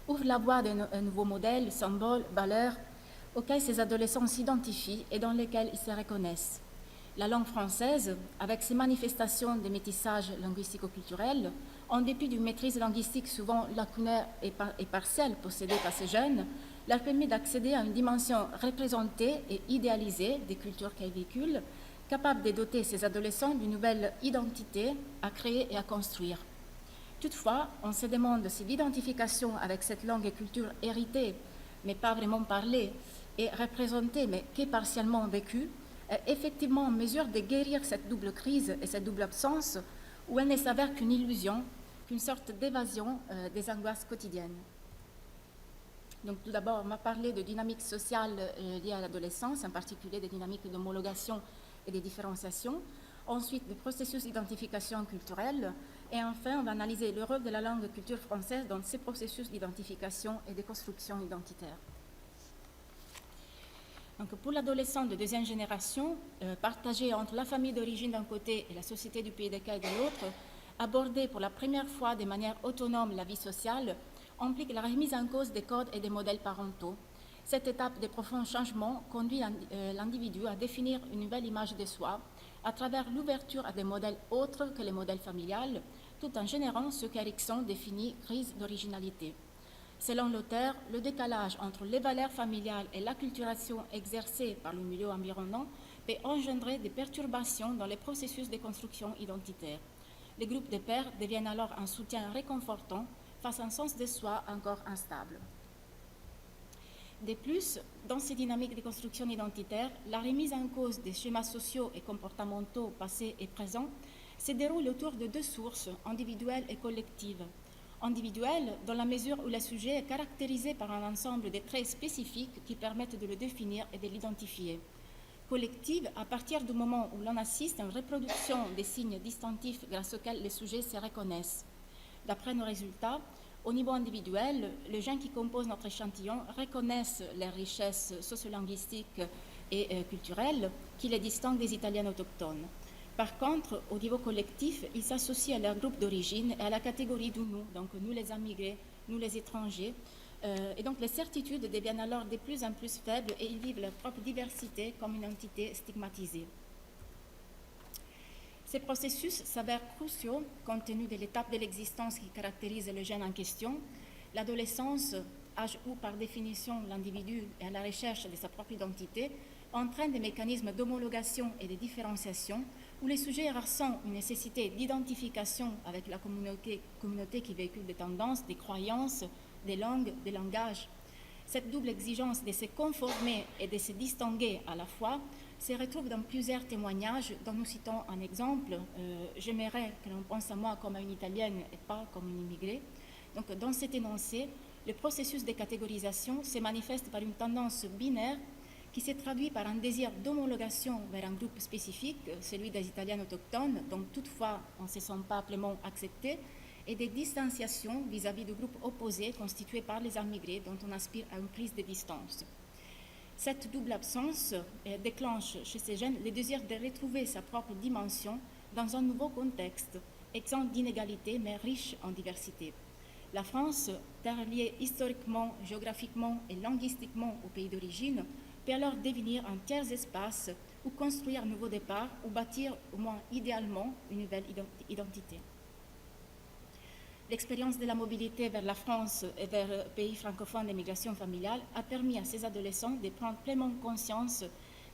ouvrent la voie d'un nouveau modèle, symboles, valeurs auxquels ces adolescents s'identifient et dans lesquels ils se reconnaissent. La langue française, avec ses manifestations de métissage linguistico-culturel, en dépit d'une maîtrise linguistique souvent lacunaire et partielle possédée par ces jeunes, leur permet d'accéder à une dimension représentée et idéalisée des cultures qu'elles véhiculent, capable de doter ces adolescents d'une nouvelle identité à créer et à construire. Toutefois, on se demande si l'identification avec cette langue et culture héritée, mais pas vraiment parlée, et représentée, mais qui est partiellement vécue, est effectivement en mesure de guérir cette double crise et cette double absence, où elle ne s'avère qu'une illusion, qu'une sorte d'évasion des angoisses quotidiennes. Donc, tout d'abord, on va parler de dynamiques sociales liées à l'adolescence, en particulier des dynamiques d'homologation et de différenciation. Ensuite, des processus d'identification culturelle. Et enfin, on va analyser le rôle de la langue et culture française dans ces processus d'identification et de construction identitaire. Donc, pour l'adolescent de deuxième génération, partagé entre la famille d'origine d'un côté et la société du pays d'accueil de l'autre, aborder pour la première fois de manière autonome la vie sociale implique la remise en cause des codes et des modèles parentaux. Cette étape de profond changement conduit l'individu à définir une nouvelle image de soi à travers l'ouverture à des modèles autres que les modèles familiales, tout en générant ce qu'Erikson définit crise d'originalité. Selon l'auteur, le décalage entre les valeurs familiales et l'acculturation exercée par le milieu environnant peut engendrer des perturbations dans les processus de construction identitaire. Les groupes de pairs deviennent alors un soutien réconfortant face à un sens de soi encore instable. De plus, dans ces dynamiques de construction identitaire, la remise en cause des schémas sociaux et comportementaux passés et présents se déroule autour de deux sources, individuelles et collectives. Individuelle, dans la mesure où le sujet est caractérisé par un ensemble de traits spécifiques qui permettent de le définir et de l'identifier. Collective, à partir du moment où l'on assiste à une reproduction des signes distinctifs grâce auxquels les sujets se reconnaissent. D'après nos résultats, au niveau individuel, les gens qui composent notre échantillon reconnaissent les richesses sociolinguistiques et culturelles qui les distinguent des Italiens autochtones. Par contre, au niveau collectif, ils s'associent à leur groupe d'origine et à la catégorie de nous, donc nous les immigrés, nous les étrangers. Et donc les certitudes deviennent alors de plus en plus faibles et ils vivent leur propre diversité comme une entité stigmatisée. Ces processus s'avèrent cruciaux compte tenu de l'étape de l'existence qui caractérise le jeune en question. L'adolescence, âge où par définition l'individu est à la recherche de sa propre identité, entraîne des mécanismes d'homologation et de différenciation où les sujets ressentent une nécessité d'identification avec la communauté qui véhicule des tendances, des croyances, des langues, des langages. Cette double exigence de se conformer et de se distinguer à la fois se retrouve dans plusieurs témoignages dont nous citons un exemple. J'aimerais que l'on pense à moi comme à une Italienne et pas comme une immigrée. Donc, dans cet énoncé, le processus de catégorisation se manifeste par une tendance binaire qui se traduit par un désir d'homologation vers un groupe spécifique, celui des Italiens autochtones, dont toutefois on ne se sent pas pleinement accepté, et des distanciations vis-à-vis du groupe opposé constitué par les immigrés dont on aspire à une prise de distance. Cette double absence déclenche chez ces jeunes le désir de retrouver sa propre dimension dans un nouveau contexte, exempt d'inégalités mais riche en diversité. La France, terre liée historiquement, géographiquement et linguistiquement au pays d'origine, peut alors devenir un tiers espace où construire un nouveau départ ou bâtir, au moins idéalement, une nouvelle identité. L'expérience de la mobilité vers la France et vers le pays francophone d'immigration familiale a permis à ces adolescents de prendre pleinement conscience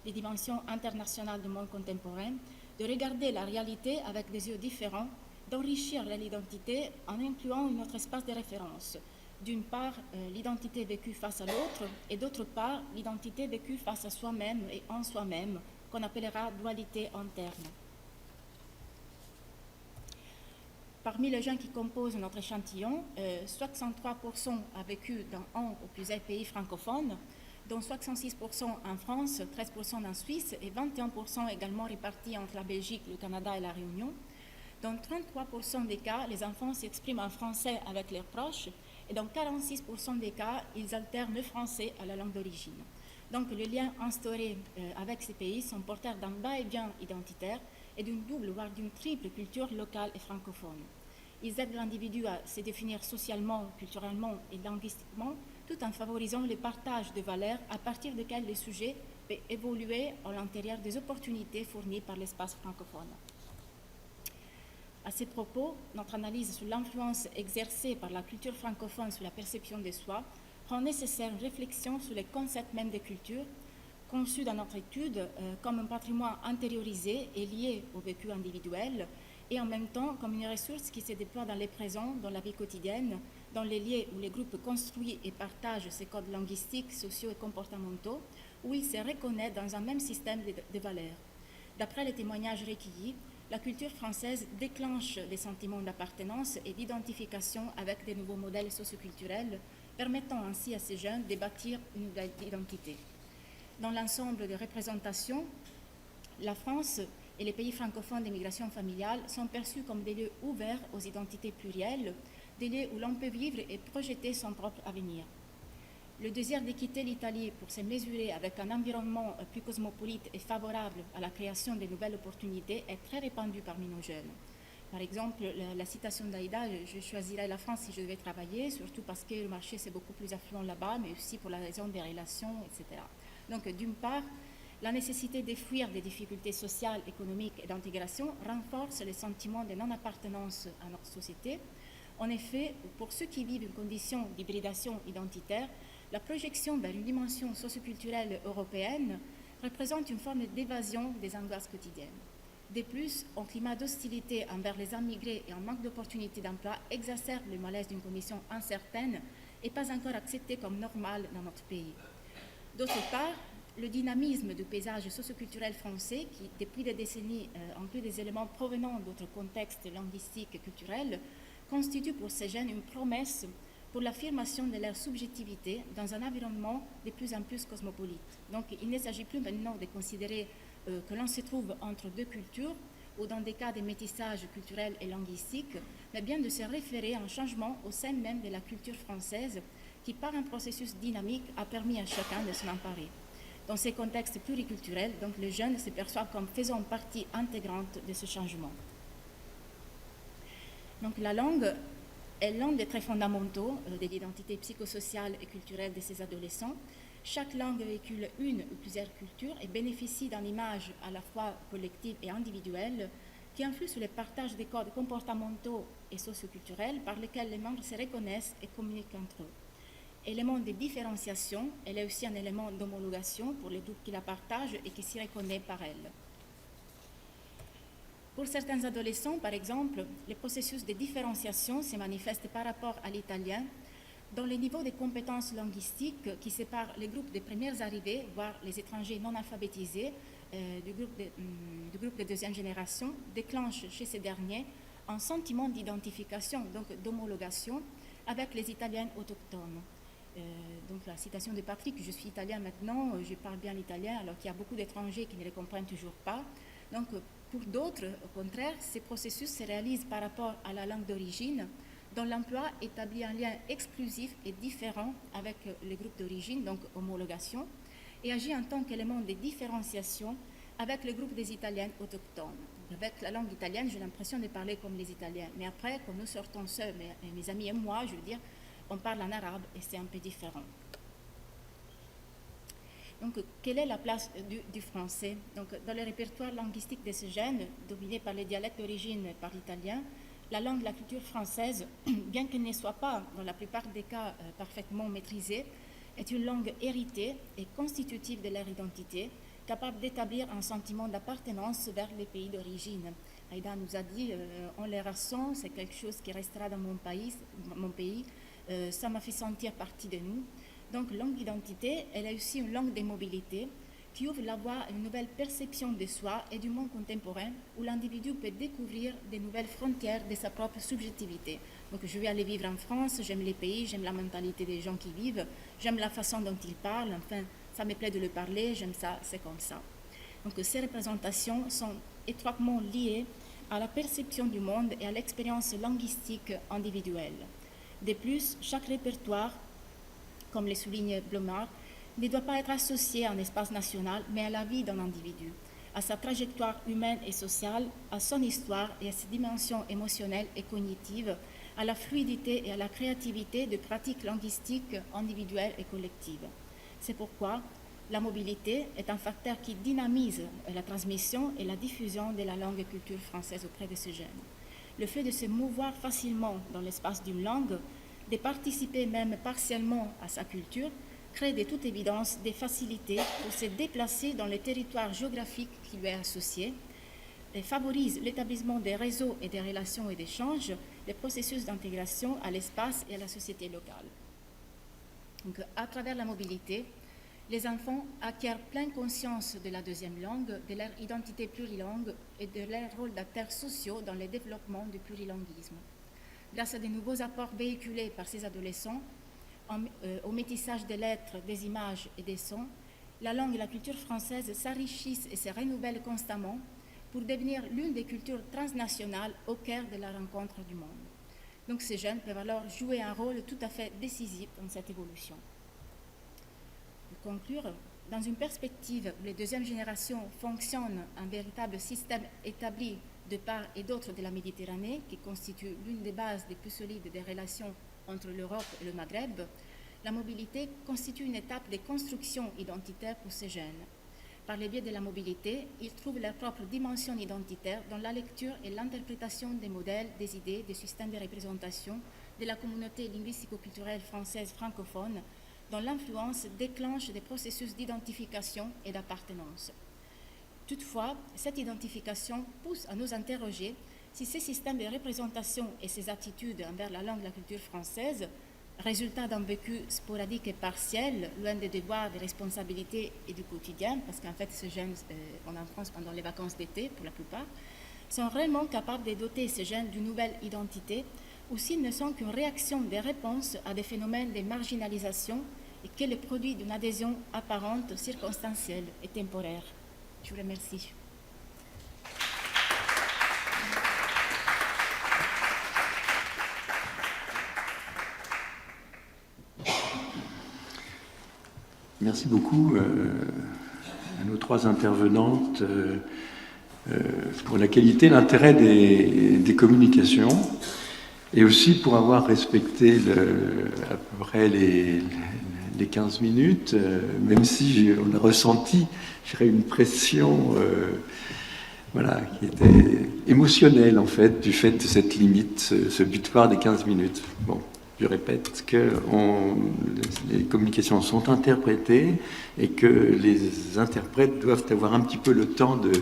des dimensions internationales du monde contemporain, de regarder la réalité avec des yeux différents, d'enrichir leur identité en incluant un autre espace de référence. D'une part, l'identité vécue face à l'autre, et d'autre part, l'identité vécue face à soi-même et en soi-même, qu'on appellera dualité interne. Parmi les gens qui composent notre échantillon, 63% a vécu dans un ou plusieurs pays francophones, dont 66% en France, 13% en Suisse et 21% également répartis entre la Belgique, le Canada et la Réunion. Dans 33% des cas, les enfants s'expriment en français avec leurs proches et dans 46% des cas, ils alternent le français à la langue d'origine. Donc, les liens instaurés avec ces pays sont porteurs d'un va-et-vient identitaire et d'une double, voire d'une triple culture locale et francophone. Ils aident l'individu à se définir socialement, culturellement et linguistiquement, tout en favorisant le partage de valeurs à partir desquelles le sujet peut évoluer à l'intérieur des opportunités fournies par l'espace francophone. À ce propos, notre analyse sur l'influence exercée par la culture francophone sur la perception de soi rend nécessaire une réflexion sur les concepts même de culture, conçus dans notre étude comme un patrimoine intériorisé et lié au vécu individuel, et en même temps comme une ressource qui se déploie dans les présents, dans la vie quotidienne, dans les lieux où les groupes construisent et partagent ces codes linguistiques, sociaux et comportementaux, où ils se reconnaissent dans un même système de valeurs. D'après les témoignages recueillis, la culture française déclenche des sentiments d'appartenance et d'identification avec des nouveaux modèles socioculturels, permettant ainsi à ces jeunes de bâtir une nouvelle identité. Dans l'ensemble des représentations, la France et les pays francophones d'immigration familiale sont perçus comme des lieux ouverts aux identités plurielles, des lieux où l'on peut vivre et projeter son propre avenir. Le désir de quitter l'Italie pour se mesurer avec un environnement plus cosmopolite et favorable à la création de nouvelles opportunités est très répandu parmi nos jeunes. Par exemple, la citation d'Aïda, je choisirais la France si je devais travailler, surtout parce que le marché c'est beaucoup plus affluent là-bas, mais aussi pour la raison des relations, etc. Donc, d'une part, la nécessité de fuir des difficultés sociales, économiques et d'intégration renforce le sentiment de non-appartenance à notre société. En effet, pour ceux qui vivent une condition d'hybridation identitaire, la projection vers une dimension socioculturelle européenne représente une forme d'évasion des angoisses quotidiennes. De plus, un climat d'hostilité envers les immigrés et un manque d'opportunités d'emploi exacerbe le malaise d'une condition incertaine et pas encore acceptée comme normale dans notre pays. D'autre part, le dynamisme du paysage socioculturel français, qui depuis des décennies inclut des éléments provenant d'autres contextes linguistiques et culturels, constitue pour ces jeunes une promesse pour l'affirmation de leur subjectivité dans un environnement de plus en plus cosmopolite. Donc il ne s'agit plus maintenant de considérer que l'on se trouve entre deux cultures ou dans des cas de métissage culturel et linguistique, mais bien de se référer à un changement au sein même de la culture française qui, par un processus dynamique, a permis à chacun de s'en emparer. Dans ces contextes pluriculturels, donc, les jeunes se perçoivent comme faisant partie intégrante de ce changement. Donc la langue est l'un des traits fondamentaux de l'identité psychosociale et culturelle de ces adolescents. Chaque langue véhicule une ou plusieurs cultures et bénéficie d'une image à la fois collective et individuelle qui influe sur le partage des codes comportementaux et socioculturels par lesquels les membres se reconnaissent et communiquent entre eux. Élément de différenciation, elle est aussi un élément d'homologation pour les groupes qui la partagent et qui s'y reconnaissent par elle. Pour certains adolescents, par exemple, le processus de différenciation se manifeste par rapport à l'italien Dans les niveaux de compétences linguistiques qui séparent les groupes des premières arrivées, voire les étrangers non alphabétisés, du groupe de deuxième génération, déclenche chez ces derniers un sentiment d'identification, donc d'homologation, avec les Italiens autochtones. Donc la citation de Patrick, je suis italien maintenant, je parle bien l'italien, alors qu'il y a beaucoup d'étrangers qui ne le comprennent toujours pas. Donc pour d'autres, au contraire, ces processus se réalisent par rapport à la langue d'origine, dont l'emploi établit un lien exclusif et différent avec les groupes d'origine, donc homologation, et agit en tant qu'élément de différenciation avec le groupe des Italiens autochtones. Avec la langue italienne, j'ai l'impression de parler comme les Italiens, mais après, quand nous sortons seuls, mes amis et moi, je veux dire, on parle en arabe et c'est un peu différent. Donc, quelle est la place du français? Donc, dans le répertoire linguistique de ce gène, dominé par les dialectes d'origine par l'italien, la langue, la culture française, bien qu'elle ne soit pas, dans la plupart des cas, parfaitement maîtrisée, est une langue héritée et constitutive de leur identité, capable d'établir un sentiment d'appartenance vers les pays d'origine. Aïda nous a dit, on les ressent, c'est quelque chose qui restera dans mon pays, ça m'a fait sentir partie de nous. Donc, langue d'identité, elle est aussi une langue de mobilité qui ouvre la voie à une nouvelle perception de soi et du monde contemporain où l'individu peut découvrir de nouvelles frontières de sa propre subjectivité. Donc, je vais aller vivre en France, j'aime les pays, j'aime la mentalité des gens qui vivent, j'aime la façon dont ils parlent, enfin, ça me plaît de le parler, j'aime ça, c'est comme ça. Donc, ces représentations sont étroitement liées à la perception du monde et à l'expérience linguistique individuelle. De plus, chaque répertoire, comme le souligne Blomard, ne doit pas être associé à un espace national, mais à la vie d'un individu, à sa trajectoire humaine et sociale, à son histoire et à ses dimensions émotionnelles et cognitives, à la fluidité et à la créativité de pratiques linguistiques individuelles et collectives. C'est pourquoi la mobilité est un facteur qui dynamise la transmission et la diffusion de la langue et culture française auprès de ce jeune. Le fait de se mouvoir facilement dans l'espace d'une langue, de participer même partiellement à sa culture, crée de toute évidence des facilités pour se déplacer dans le territoire géographique qui lui est associé, et favorise l'établissement des réseaux et des relations et d'échanges, des processus d'intégration à l'espace et à la société locale. Donc, à travers la mobilité, les enfants acquièrent pleine conscience de la deuxième langue, de leur identité plurilingue et de leur rôle d'acteurs sociaux dans le développement du plurilinguisme. Grâce à de nouveaux apports véhiculés par ces adolescents, au métissage des lettres, des images et des sons, la langue et la culture française s'enrichissent et se renouvellent constamment pour devenir l'une des cultures transnationales au cœur de la rencontre du monde. Donc ces jeunes peuvent alors jouer un rôle tout à fait décisif dans cette évolution. Pour conclure, dans une perspective où les deuxièmes générations fonctionnent un véritable système établi de part et d'autre de la Méditerranée, qui constitue l'une des bases les plus solides des relations entre l'Europe et le Maghreb, la mobilité constitue une étape de construction identitaire pour ces jeunes. Par le biais de la mobilité, ils trouvent leur propre dimension identitaire dans la lecture et l'interprétation des modèles, des idées, des systèmes de représentation de la communauté linguistico-culturelle française francophone, dont l'influence déclenche des processus d'identification et d'appartenance. Toutefois, cette identification pousse à nous interroger si ces systèmes de représentation et ces attitudes envers la langue et la culture française, résultat d'un vécu sporadique et partiel, loin des devoirs, des responsabilités et du quotidien, parce qu'en fait, ces jeunes, on est en France pendant les vacances d'été, pour la plupart, sont réellement capables de doter ces jeunes d'une nouvelle identité, ou s'ils ne sont qu'une réaction des réponses à des phénomènes de marginalisation et qu'est le produit d'une adhésion apparente, circonstancielle et temporaire. Je vous remercie.
Merci beaucoup à nos trois intervenantes pour la qualité et l'intérêt des communications et aussi pour avoir respecté à peu près les 15 minutes, même si on a ressenti, je dirais, une pression voilà, qui était émotionnelle en fait, du fait de cette limite, ce butoir des 15 minutes. Bon. Je répète que les communications sont interprétées et que les interprètes doivent avoir un petit peu le temps de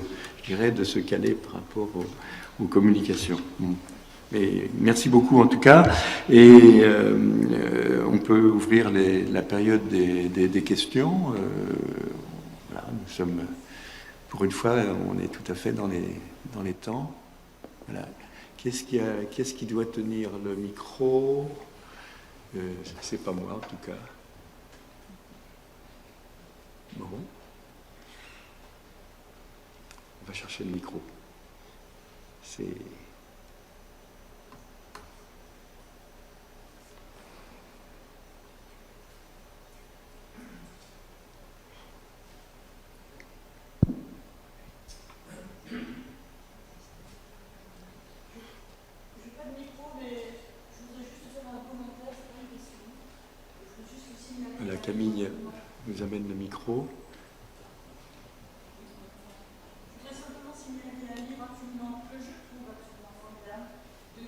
se caler par rapport aux communications. Mais merci beaucoup en tout cas. Et on peut ouvrir la période des questions. Voilà, nous sommes, pour une fois, on est tout à fait dans les temps. Voilà. Qu'est-ce qui doit tenir le micro? C'est pas moi en tout cas. Bon. On va chercher le micro. C'est... Voilà, Camille nous amène le micro.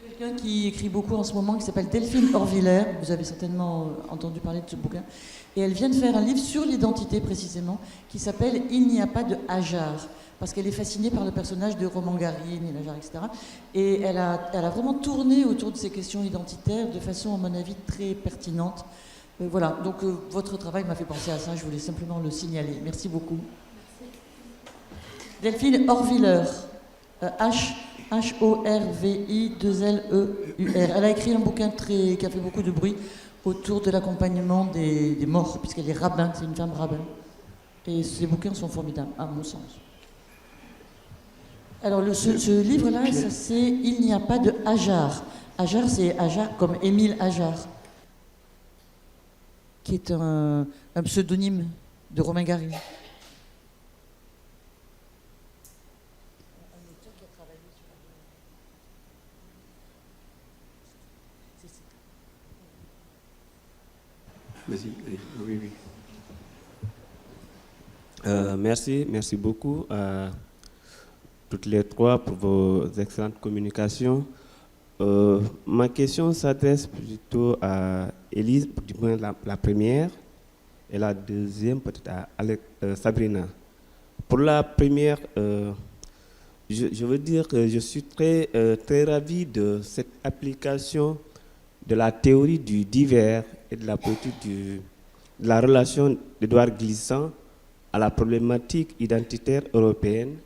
Quelqu'un qui écrit beaucoup en ce moment, qui s'appelle Delphine Horviller. Vous avez certainement entendu parler de ce bouquin. Et elle vient de faire un livre sur l'identité précisément, qui s'appelle « Il n'y a pas de Hajar », parce qu'elle est fascinée par le personnage de Roman Gary, Neil Hajar, etc. Et elle a vraiment tourné autour de ces questions identitaires de façon, à mon avis, très pertinente. Voilà, donc votre travail m'a fait penser à ça, je voulais simplement le signaler. Merci beaucoup. Delphine Horviller, H-O-R-V-I-2-L-E-U-R. Elle a écrit un bouquin qui a fait beaucoup de bruit autour de l'accompagnement des morts, puisqu'elle est rabbin, c'est une femme rabbin. Et ces bouquins sont formidables, à mon sens. Alors, ce livre-là, ça c'est « Il n'y a pas de Hajar ». Hajar, c'est Hajar comme Émile Hajar, qui est un pseudonyme de Romain Gary.
Vas-y, oui, oui.
Merci beaucoup à toutes les trois pour vos excellentes communications. Ma question s'adresse plutôt à Élise, du moins la première, et la deuxième peut-être à Sabrina. Pour la première, je veux dire que je suis très ravi de cette application de la théorie du divers et de la politique de la relation d'Édouard Glissant à la problématique identitaire européenne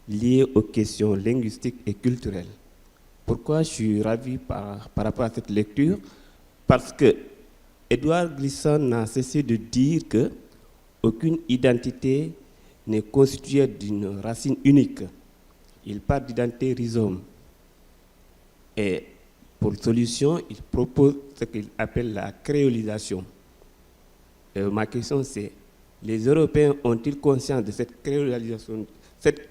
liée aux questions linguistiques et culturelles. Pourquoi je suis ravi par rapport à cette lecture? Parce que Édouard Glissant n'a cessé de dire que aucune identité n'est constituée d'une racine unique. Il parle d'identité rhizome. Et pour solution, il propose ce qu'il appelle la créolisation. Ma question c'est, les Européens ont-ils conscience de cette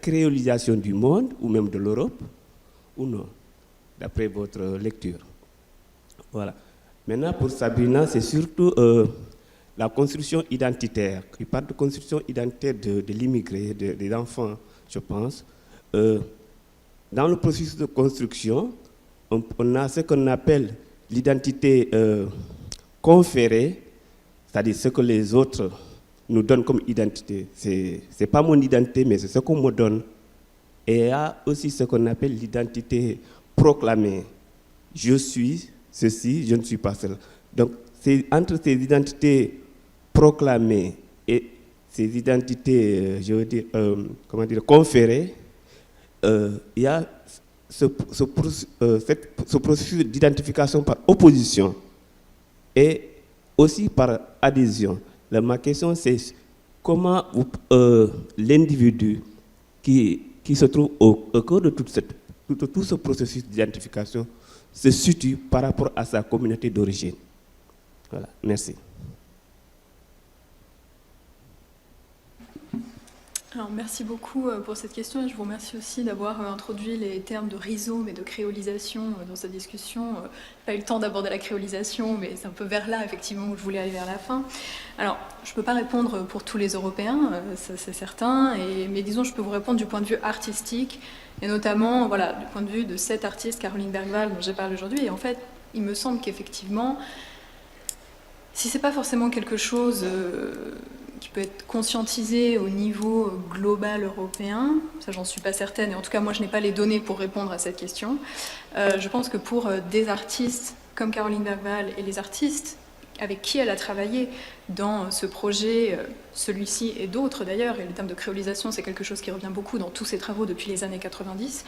créolisation du monde, ou même de l'Europe, ou non, d'après votre lecture? Voilà. Maintenant, pour Sabrina, c'est surtout la construction identitaire. Il parle de construction identitaire de l'immigré, des enfants, je pense. Dans le processus de construction, on a ce qu'on appelle l'identité conférée, c'est-à-dire ce que les autres nous donnent comme identité. Ce n'est pas mon identité, mais c'est ce qu'on me donne. Et il y a aussi ce qu'on appelle l'identité proclamée. Je suis ceci, je ne suis pas cela. Donc, c'est entre ces identités proclamées et ces identités, je veux dire, conférées, il y a ce processus d'identification par opposition et aussi par adhésion. Ma question, c'est comment l'individu qui se trouve au cœur de tout ce processus d'identification se situe par rapport à sa communauté d'origine. Voilà, merci.
Alors, merci beaucoup pour cette question et je vous remercie aussi d'avoir introduit les termes de rhizome et de créolisation dans cette discussion. Pas eu le temps d'aborder la créolisation, mais c'est un peu vers là, effectivement, où je voulais aller vers la fin. Alors, je ne peux pas répondre pour tous les Européens, ça, c'est certain, mais disons, je peux vous répondre du point de vue artistique, et notamment, voilà, du point de vue de cette artiste, Caroline Bergvall, dont j'ai parlé aujourd'hui. Et en fait, il me semble qu'effectivement, si ce n'est pas forcément quelque chose qui peut être conscientisé au niveau global européen, ça j'en suis pas certaine, et en tout cas moi je n'ai pas les données pour répondre à cette question. Je pense que pour des artistes comme Caroline Bergwall et les artistes avec qui elle a travaillé dans ce projet, celui-ci et d'autres d'ailleurs, et le terme de créolisation c'est quelque chose qui revient beaucoup dans tous ses travaux depuis les années 90,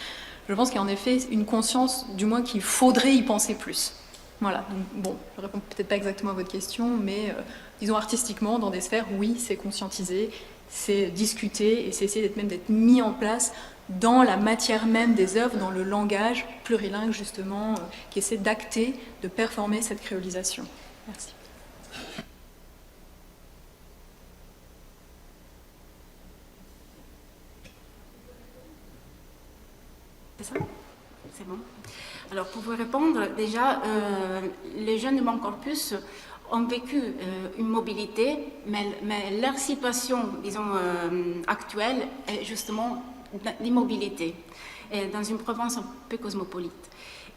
je pense qu'il y a en effet une conscience, du moins qu'il faudrait y penser plus. Voilà, donc bon, je ne réponds peut-être pas exactement à votre question, mais disons artistiquement, dans des sphères, oui, c'est conscientisé, c'est discuté, et c'est essayer d'être mis en place dans la matière même des œuvres, dans le langage plurilingue justement, qui essaie d'acter, de performer cette créolisation. Merci.
C'est ça? C'est bon. Alors, pour vous répondre, déjà, les jeunes de mon corpus ont vécu une mobilité, mais leur situation, disons, actuelle est justement l'immobilité, dans une province un peu cosmopolite.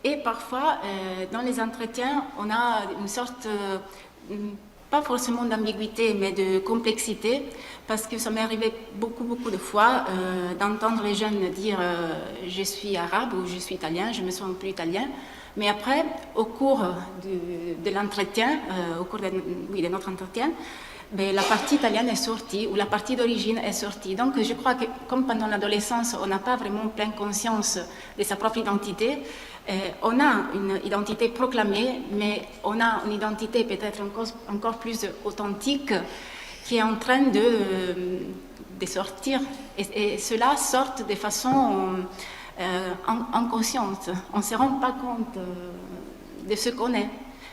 Et parfois, dans les entretiens, on a une sorte, pas forcément d'ambiguïté, mais de complexité, parce que ça m'est arrivé beaucoup de fois d'entendre les jeunes dire je suis arabe ou je suis italien, je me sens plus italien. Mais après, au cours de l'entretien, au cours de notre entretien, ben, la partie italienne est sortie ou la partie d'origine est sortie. Donc je crois que comme pendant l'adolescence, on n'a pas vraiment pleine conscience de sa propre identité, on a une identité proclamée, mais on a une identité peut-être encore plus authentique qui est en train de sortir. Et cela sort de façon inconsciente. On ne se rend pas compte de ce qu'on est.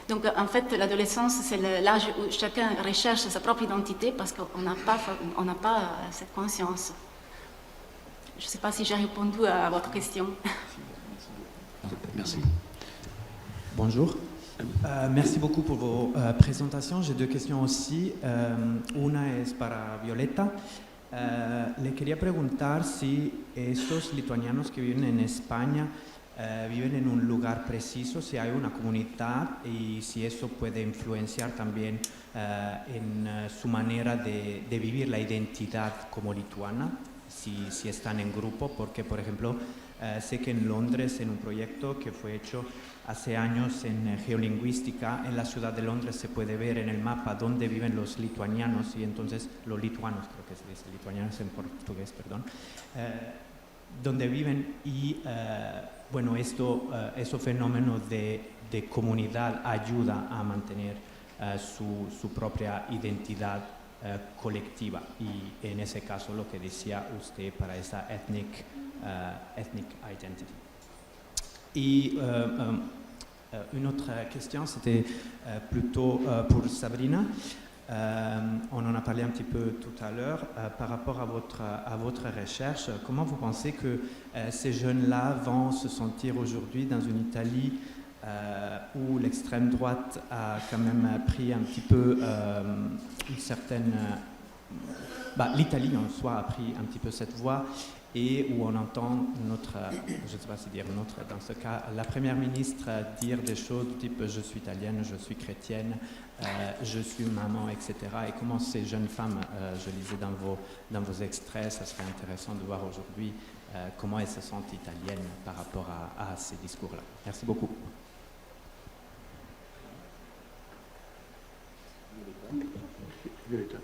Donc en fait, l'adolescence, c'est l'âge où chacun recherche sa propre identité parce qu'on n'a pas cette conscience. Je ne sais pas si j'ai répondu à votre question.
Merci.
Bonjour. Merci beaucoup pour vos présentations. J'ai deux questions aussi. Una es para Violeta. Le quería preguntar si estos lituanianos que viven en España viven en un lugar preciso, si hay una comunidad y si eso puede influenciar también en su manera de vivir la identidad como lituana, si están en grupo, porque por ejemplo sé que en Londres, en un proyecto que fue hecho hace años en geolingüística, en la ciudad de Londres se puede ver en el mapa dónde viven los lituanianos y entonces los lituanos, creo que se dice lituanianos en portugués, perdón, donde viven y bueno, ese fenómeno de comunidad ayuda a mantener su propia identidad colectiva y en ese caso lo que decía usted para esa ethnic identity. Et une autre question, c'était plutôt pour Sabrina. On en a parlé un petit peu tout à l'heure. Par rapport à votre recherche, comment vous pensez que ces jeunes-là vont se sentir aujourd'hui dans une Italie où l'extrême droite a quand même pris un petit peu une certaine... l'Italie en soi a pris un petit peu cette voie et où on entend notre, je ne sais pas si dire notre, dans ce cas, la première ministre dire des choses du type je suis italienne, je suis chrétienne, je suis maman, etc. Et comment ces jeunes femmes, je lisais dans vos extraits, ça serait intéressant de voir aujourd'hui comment elles se sentent italiennes par rapport à ces discours-là. Merci beaucoup.
Violeta.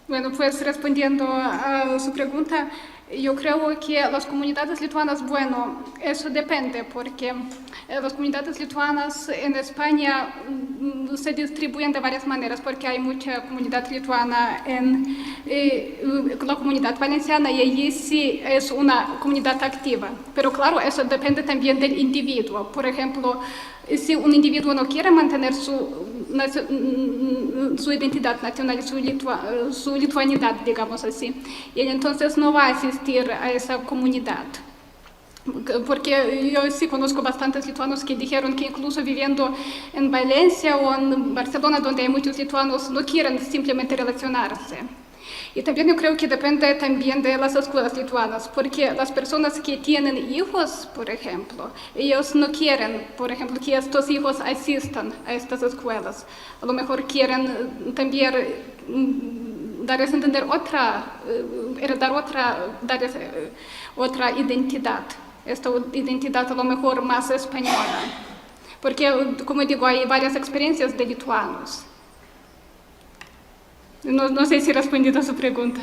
Bueno, pues respondiendo a su pregunta, yo creo que las comunidades lituanas, bueno, eso depende, porque las comunidades lituanas en España se distribuyen de varias maneras, porque hay mucha comunidad lituana en la comunidad valenciana y allí sí es una comunidad activa. Pero claro, eso depende también del individuo. Por ejemplo, si un individuo no quiere mantener su identidad nacional, su lituanidad, digamos así, y entonces no va a asistir a esa comunidad. Porque yo sí conozco bastantes lituanos que dijeron que incluso viviendo en Valencia o en Barcelona, donde hay muchos lituanos, no quieren simplemente relacionarse. Y también yo creo que depende también de las escuelas lituanas, porque las personas que tienen hijos, por ejemplo, ellos no quieren, por ejemplo, que estos hijos asistan a estas escuelas. A lo mejor quieren también darles a entender otra identidad, esta identidad a lo mejor más española. Porque, como digo, hay varias experiencias de lituanos. No sé si he respondido a su pregunta.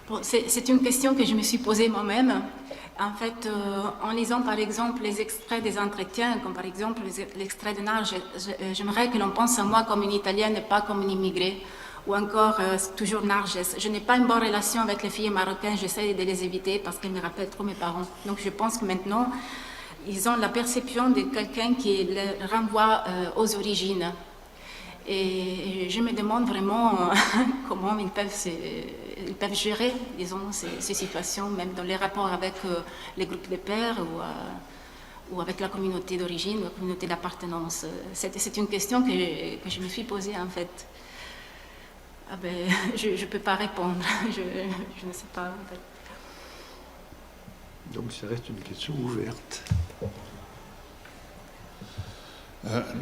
Bon, c'est une question que je me suis posée moi-même. En fait, en lisant par exemple les extraits des entretiens, comme par exemple l'extrait de Narges, j'aimerais que l'on pense à moi comme une Italienne et pas comme une immigrée. Ou encore, toujours Narges. Je n'ai pas une bonne relation avec les filles marocaines, j'essaie de les éviter parce qu'elles me rappellent trop mes parents. Donc je pense que maintenant, ils ont la perception de quelqu'un qui les renvoie aux origines. Et je me demande vraiment comment ils peuvent gérer, disons, ces situations, même dans les rapports avec les groupes de pairs ou avec la communauté d'origine, ou la communauté d'appartenance. C'est une question que je me suis posée en fait. Ah ben, je ne peux pas répondre, je ne sais pas en fait.
Donc ça reste une question ouverte.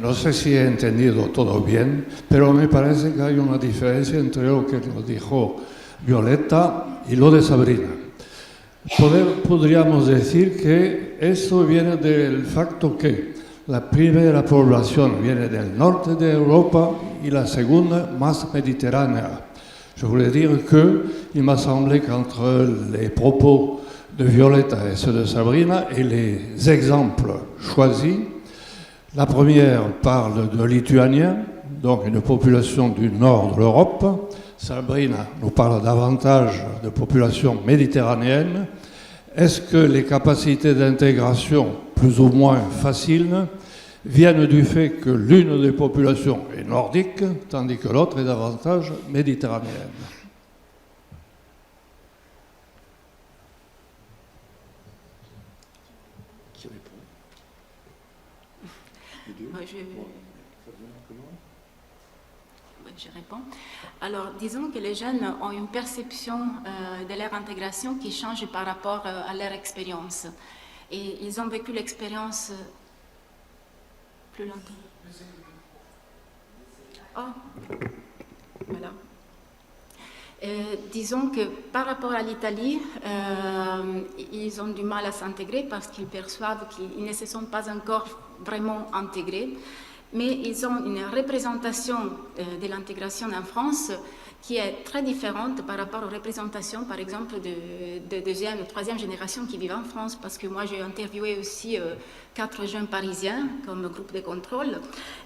No sé si he entendido todo bien, pero me parece que hay una diferencia entre lo que nos dijo Violeta y lo de Sabrina. Podríamos decir que esto viene del facto que la primera población viene del norte de Europa y la segunda más mediterránea. Je voulais dire que il m'a semblé qu'entre les propos de Violeta et ceux de Sabrina et les exemples choisis, la première parle de lituaniens, donc une population du nord de l'Europe. Sabrina nous parle davantage de population méditerranéenne. Est-ce que les capacités d'intégration, plus ou moins faciles, viennent du fait que l'une des populations est nordique, tandis que l'autre est davantage méditerranéenne?
Qui répond?
Je réponds. Alors, disons que les jeunes ont une perception de leur intégration qui change par rapport à leur expérience. Et ils ont vécu l'expérience plus longtemps. Oh, voilà. Disons que par rapport à l'Italie, ils ont du mal à s'intégrer parce qu'ils perçoivent qu'ils ne se sont pas encore vraiment intégrés, mais ils ont une représentation de l'intégration en France qui est très différente par rapport aux représentations, par exemple, de deuxième ou troisième génération qui vivent en France, parce que moi, j'ai interviewé aussi 4 jeunes parisiens comme groupe de contrôle,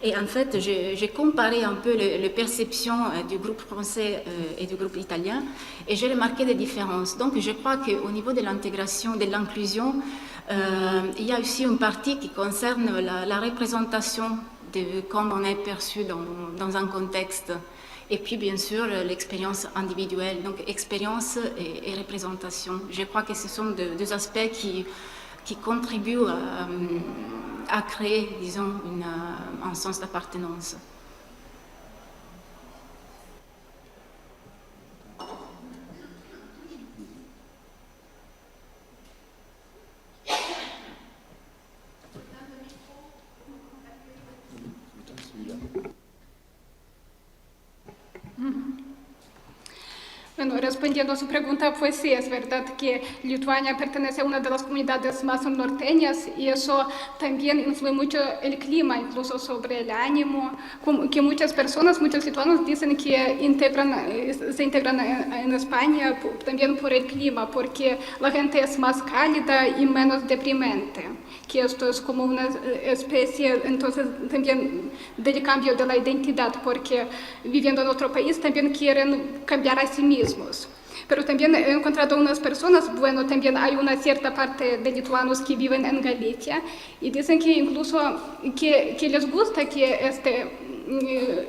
et en fait, j'ai comparé un peu les perceptions du groupe français et du groupe italien, et j'ai remarqué des différences. Donc, je crois qu'au niveau de l'intégration, de l'inclusion, il y a aussi une partie qui concerne la représentation de comment on est perçu dans un contexte. Et puis, bien sûr, l'expérience individuelle, donc expérience et représentation. Je crois que ce sont deux aspects qui contribuent à créer, disons, un sens d'appartenance.
Bueno, respondiendo a su pregunta, pues sí, es verdad que Lituania pertenece a una de las comunidades más norteñas y eso también influye mucho el clima, incluso sobre el ánimo, que muchas personas, muchos lituanos dicen que se integran en España también por el clima, porque la gente es más cálida y menos deprimente, que esto es como una especie, entonces, también del cambio de la identidad, porque viviendo en otro país también quieren cambiar a sí mismos. Pero también he encontrado unas personas, bueno, también hay una cierta parte de lituanos que viven en Galicia y dicen que incluso que les gusta que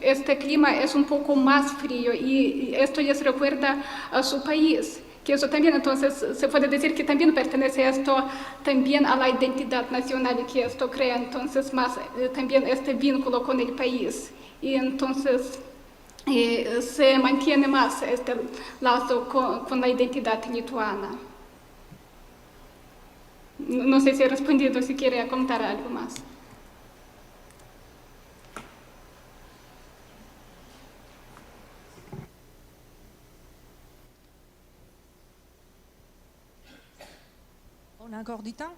este clima es un poco más frío y esto les recuerda a su país, que eso también entonces se puede decir que también pertenece esto también a la identidad nacional que esto crea entonces más también este vínculo con el país y entonces se mantiene más este lazo con la identidad lituana. No sé si he respondido, si quiere comentar algo más.
On a encore du temps?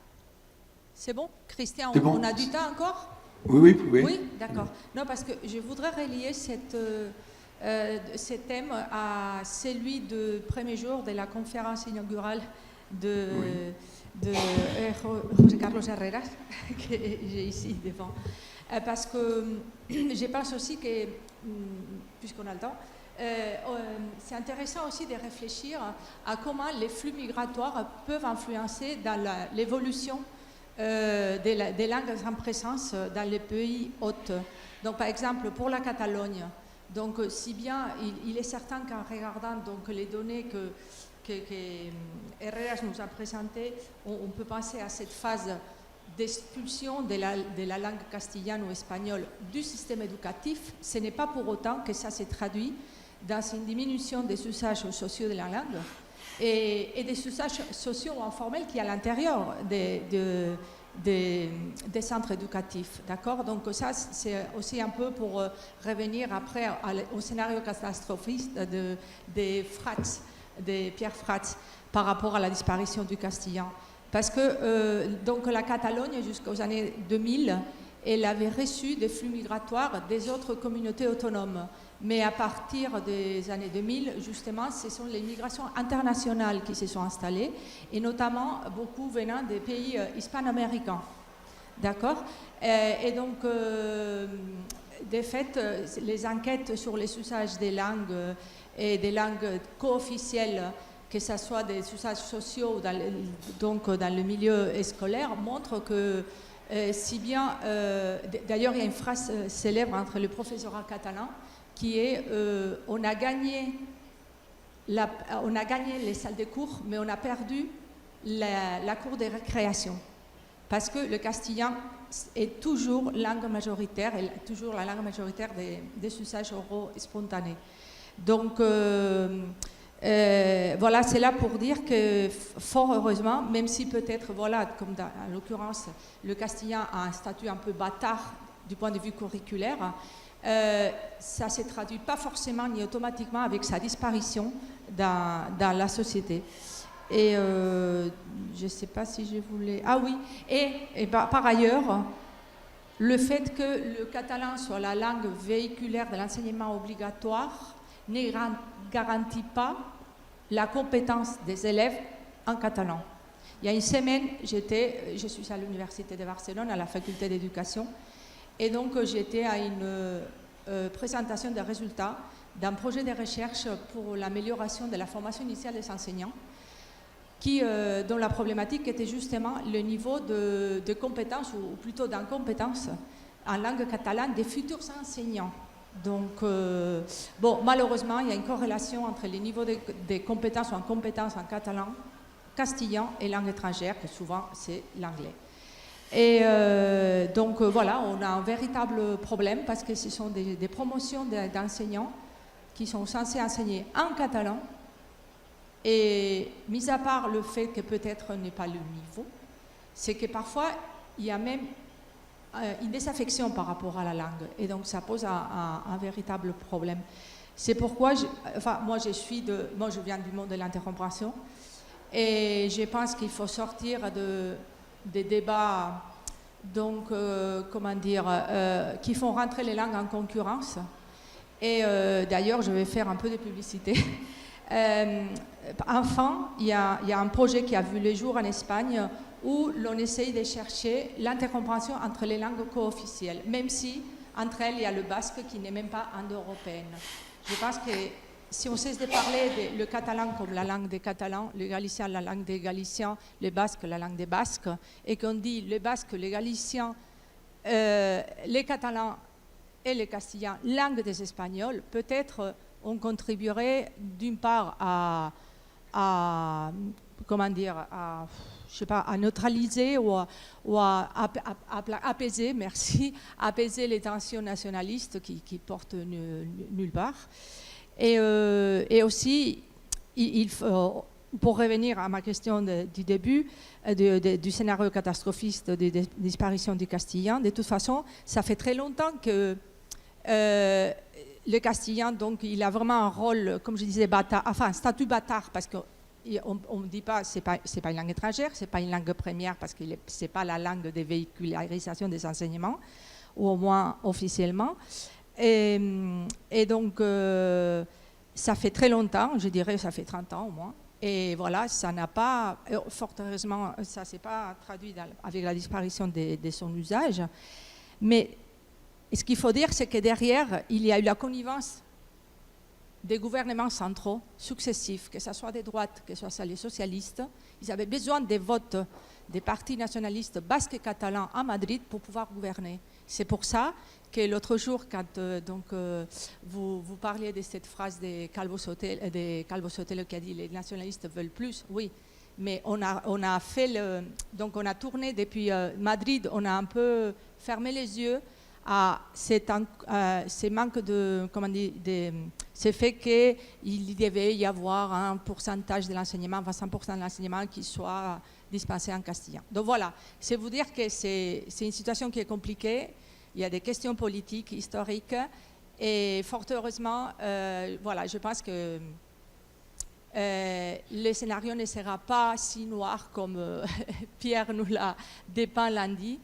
C'est bon? Christian,
C'est bon.
on a du temps encore?
Oui, oui.
Oui, d'accord. Non, parce que je voudrais relier ce thème à celui du premier jour de la conférence inaugurale de José Carlos Herrera, que j'ai ici devant. Parce que je pense aussi que, puisqu'on a le temps, c'est intéressant aussi de réfléchir à comment les flux migratoires peuvent influencer dans l'évolution des langues en présence dans les pays hôtes. Donc, par exemple, pour la Catalogne, donc, si bien il est certain qu'en regardant donc, les données que Herrera nous a présentées, on peut penser à cette phase d'expulsion de la langue castillane ou espagnole du système éducatif. Ce n'est pas pour autant que ça se traduit dans une diminution des usages sociaux de la langue et des usages sociaux ou informels qui est à l'intérieur des centres éducatifs. D'accord? Donc ça, c'est aussi un peu pour revenir après au scénario catastrophiste de Pierre Frats par rapport à la disparition du castillan. Parce que donc la Catalogne, jusqu'aux années 2000, elle avait reçu des flux migratoires des autres communautés autonomes. Mais à partir des années 2000, justement, ce sont les migrations internationales qui se sont installées, et notamment beaucoup venant des pays hispano-américains. D'accord? Et donc, de fait, les enquêtes sur les usages des langues et des langues co-officielles, que ce soit des usages sociaux donc dans le milieu scolaire, montrent que si bien, d'ailleurs il y a une phrase célèbre entre le professorat catalan qui est on a gagné les salles de cours, mais on a perdu la cour de récréation. Parce que le castillan est toujours langue majoritaire, et toujours la langue majoritaire des usages oraux spontanés. Donc, voilà, c'est là pour dire que, fort heureusement, même si peut-être, voilà, comme en l'occurrence, le castillan a un statut un peu bâtard du point de vue curriculaire, ça ne se traduit pas forcément ni automatiquement avec sa disparition dans la société. Et je ne sais pas si je voulais... Ah oui, et par ailleurs, le fait que le catalan soit la langue véhiculaire de l'enseignement obligatoire ne garantit pas la compétence des élèves en catalan. Il y a une semaine, je suis à l'Université de Barcelone, à la faculté d'éducation, et donc j'étais à une présentation des résultats d'un projet de recherche pour l'amélioration de la formation initiale des enseignants, dont la problématique était justement le niveau de compétence, ou plutôt d'incompétence en langue catalane des futurs enseignants. Donc, bon, malheureusement, il y a une corrélation entre les niveaux de compétences ou incompétences en catalan, castillan et langue étrangère, que souvent c'est l'anglais. Et donc voilà, on a un véritable problème parce que ce sont des promotions d'enseignants qui sont censés enseigner en catalan. Et mis à part le fait que peut-être n'est pas le niveau, c'est que parfois il y a même une désaffection par rapport à la langue. Et donc ça pose un véritable problème. C'est pourquoi, moi je viens du monde de l'intercompréhension et je pense qu'il faut sortir des débats donc, comment dire, qui font rentrer les langues en concurrence. Et d'ailleurs, je vais faire un peu de publicité. Enfin, il y a un projet qui a vu le jour en Espagne où l'on essaye de chercher l'intercompréhension entre les langues co-officielles, même si entre elles il y a le basque qui n'est même pas indo-européenne. Je pense que si on cesse de parler le catalan comme la langue des Catalans, le galicien la langue des Galiciens, le basque la langue des Basques, et qu'on dit le basque, le galicien, les Catalans et les Castillans, langue des Espagnols, peut-être on contribuerait d'une part à comment dire, je sais pas, à neutraliser ou à apaiser, merci, apaiser les tensions nationalistes qui portent nulle part. Et aussi, pour revenir à ma question du début, du scénario catastrophiste de disparition du castillan, de toute façon, ça fait très longtemps que le castillan, donc, il a vraiment un rôle, comme je disais, bâtard, enfin, statut bâtard, parce qu'on ne dit pas, c'est pas une langue étrangère, c'est pas une langue première, parce que c'est pas la langue de véhicularisation des enseignements, ou au moins officiellement. Et donc, ça fait très longtemps, je dirais, ça fait 30 ans au moins. Et voilà, ça n'a pas, fort heureusement, ça ne s'est pas traduit avec la disparition de son usage. Mais ce qu'il faut dire, c'est que derrière, il y a eu la connivence des gouvernements centraux successifs, que ce soit des droites, que ce soit les socialistes. Ils avaient besoin des votes des partis nationalistes basques et catalans à Madrid pour pouvoir gouverner. C'est pour ça que l'autre jour, quand vous parliez de cette phrase de Calvo Sotelo qui a dit « les nationalistes veulent plus », oui, mais on a tourné depuis Madrid, on a un peu fermé les yeux à ces manques de, comment dire, c'est fait qu'il devait y avoir un pourcentage de l'enseignement, 25% de l'enseignement qui soit dispensé en castillan. Donc voilà, c'est vous dire que c'est une situation qui est compliquée, il y a des questions politiques, historiques, et fort heureusement, voilà, je pense que le scénario ne sera pas si noir comme Pierre nous l'a dépeint lundi.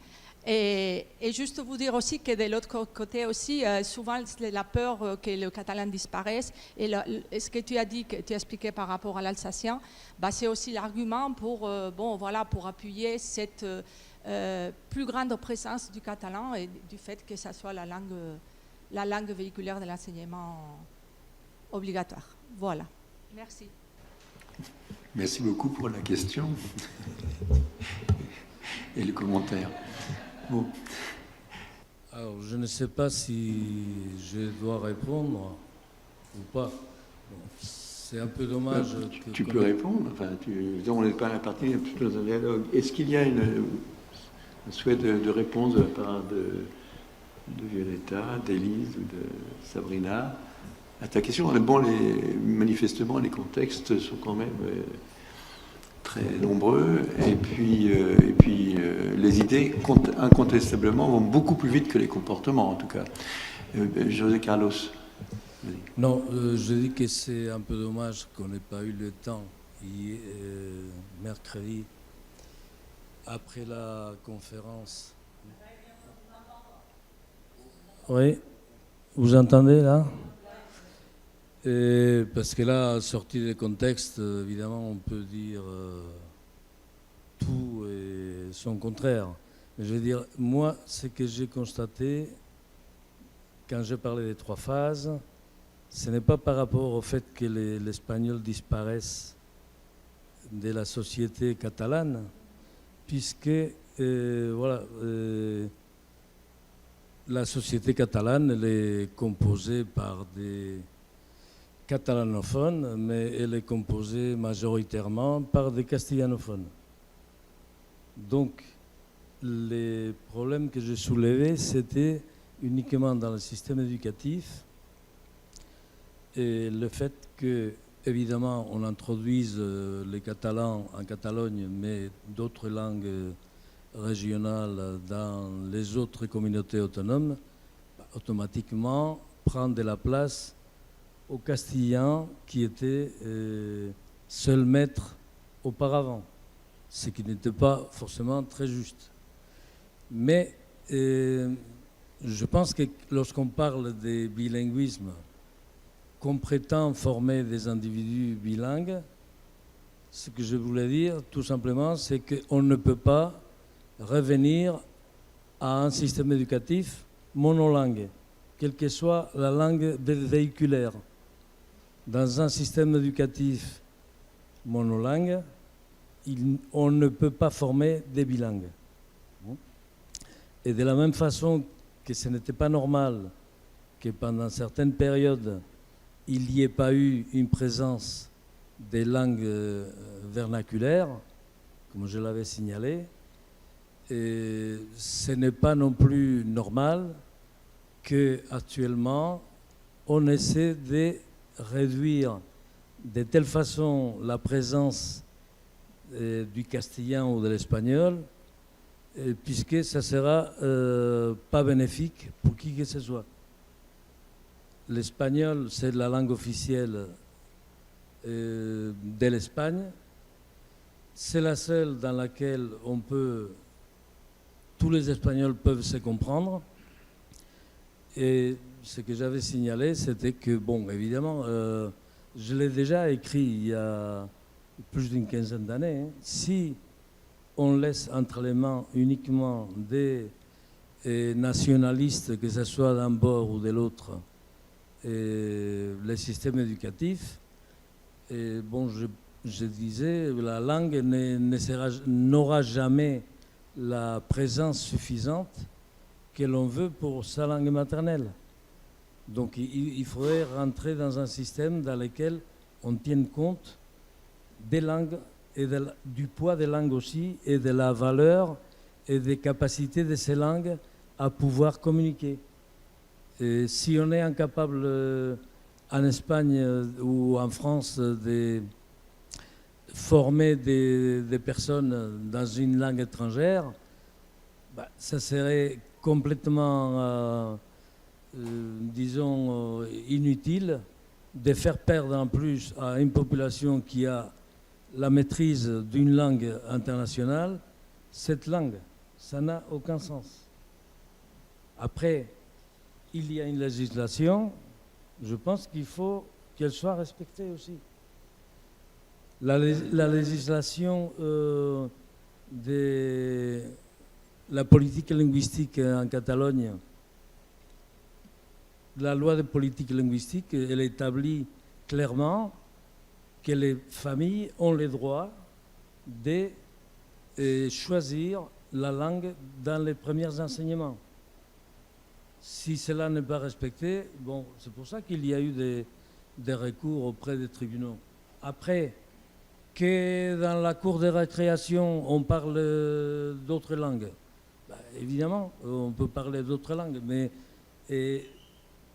Et juste vous dire aussi que de l'autre côté aussi, souvent la peur que le catalan disparaisse, et ce que tu as dit, que tu as expliqué par rapport à l'alsacien, bah, c'est aussi l'argument pour, pour appuyer cette plus grande présence du catalan et du fait que ça soit la langue véhiculaire de l'enseignement obligatoire. Voilà. Merci.
Merci beaucoup pour la question et le commentaire. Bon.
Alors, je ne sais pas si je dois répondre ou pas. Bon, c'est un peu dommage.
Tu peux répondre. Enfin, on n'est pas à la partie plutôt dans un dialogue. Est-ce qu'il y a un souhait de réponse de la part de Violetta, d'Élise ou de Sabrina à ta question? Bon, manifestement, les contextes sont quand même très nombreux, et puis les idées, incontestablement, vont beaucoup plus vite que les comportements, en tout cas. José Carlos.
Non, je dis que c'est un peu dommage qu'on n'ait pas eu le temps, mercredi, après la conférence. Oui, vous entendez là? Parce que là, sorti des contextes, évidemment, on peut dire tout et son contraire. Mais je veux dire, moi, ce que j'ai constaté, quand j'ai parlé des 3 phases, ce n'est pas par rapport au fait que l'espagnol disparaisse de la société catalane, puisque la société catalane, elle est composée par des catalanophones, mais elle est composée majoritairement par des castillanophones. Donc, les problèmes que j'ai soulevés, c'était uniquement dans le système éducatif et le fait que, évidemment, on introduise les catalans en Catalogne, mais d'autres langues régionales dans les autres communautés autonomes, automatiquement prend de la place au castillan qui était seul maître auparavant, ce qui n'était pas forcément très juste. Mais je pense que lorsqu'on parle de bilinguisme, qu'on prétend former des individus bilingues, ce que je voulais dire tout simplement, c'est qu'on ne peut pas revenir à un système éducatif monolingue, quelle que soit la langue véhiculaire. Dans un système éducatif monolingue, on ne peut pas former des bilingues. Et de la même façon que ce n'était pas normal que pendant certaines périodes, il n'y ait pas eu une présence des langues vernaculaires, comme je l'avais signalé. Et ce n'est pas non plus normal qu'actuellement, on essaie de réduire de telle façon la présence du castillan ou de l'espagnol, puisque ça ne sera pas bénéfique pour qui que ce soit. L'espagnol, c'est la langue officielle de l'Espagne. C'est la seule dans laquelle tous les Espagnols peuvent se comprendre. Et ce que j'avais signalé, c'était que, bon, évidemment, je l'ai déjà écrit il y a plus d'une quinzaine d'années. Si on laisse entre les mains uniquement des nationalistes, que ce soit d'un bord ou de l'autre, le système éducatif, et bon, je disais, la langue n'aura jamais la présence suffisante que l'on veut pour sa langue maternelle. Donc il faudrait rentrer dans un système dans lequel on tienne compte des langues et du poids des langues aussi et de la valeur et des capacités de ces langues à pouvoir communiquer. Et si on est incapable en Espagne ou en France de former des personnes dans une langue étrangère, ça serait complètement, disons, inutile de faire perdre en plus à une population qui a la maîtrise d'une langue internationale cette langue. Ça n'a aucun sens. Après, il y a une législation, je pense qu'il faut qu'elle soit respectée aussi. La législation de la politique linguistique en Catalogne, la loi de politique linguistique, elle établit clairement que les familles ont le droit de choisir la langue dans les premiers enseignements. Si cela n'est pas respecté, bon, c'est pour ça qu'il y a eu des recours auprès des tribunaux. Après, que dans la cour de récréation, on parle d'autres langues, évidemment, on peut parler d'autres langues, mais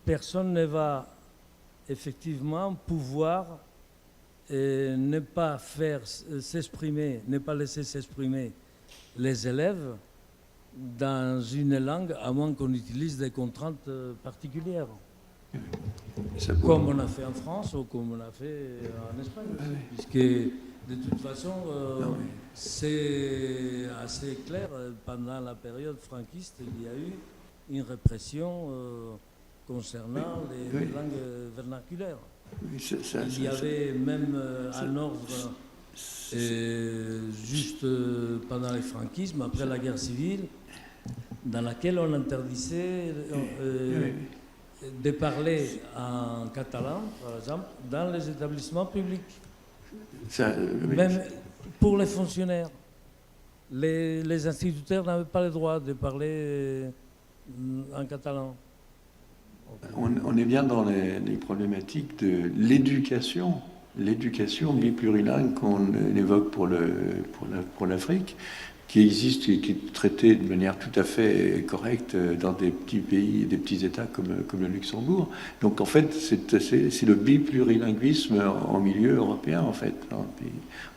personne ne va effectivement pouvoir ne pas faire s'exprimer, ne pas laisser s'exprimer les élèves dans une langue, à moins qu'on utilise des contraintes particulières. Comme on a fait en France ou comme on a fait en Espagne. Puisque de toute façon, c'est assez clair, pendant la période franquiste, il y a eu une répression concernant les langues vernaculaires. Il y avait même un ordre, juste pendant le franquisme, après la guerre civile, dans laquelle on interdisait de parler en catalan, par exemple, dans les établissements publics. Même pour les fonctionnaires. Les instituteurs n'avaient pas le droit de parler en catalan.
On est bien dans les problématiques de l'éducation biplurilingue qu'on évoque pour l'Afrique, qui existe et qui est traitée de manière tout à fait correcte dans des petits pays, des petits États comme le Luxembourg. Donc en fait, c'est le biplurilinguisme en milieu européen, en fait,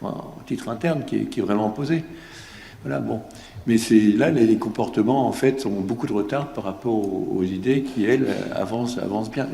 en titre interne, qui est vraiment posé. Voilà, bon. Mais là, les comportements, en fait, ont beaucoup de retard par rapport aux idées qui, elles, avancent bien.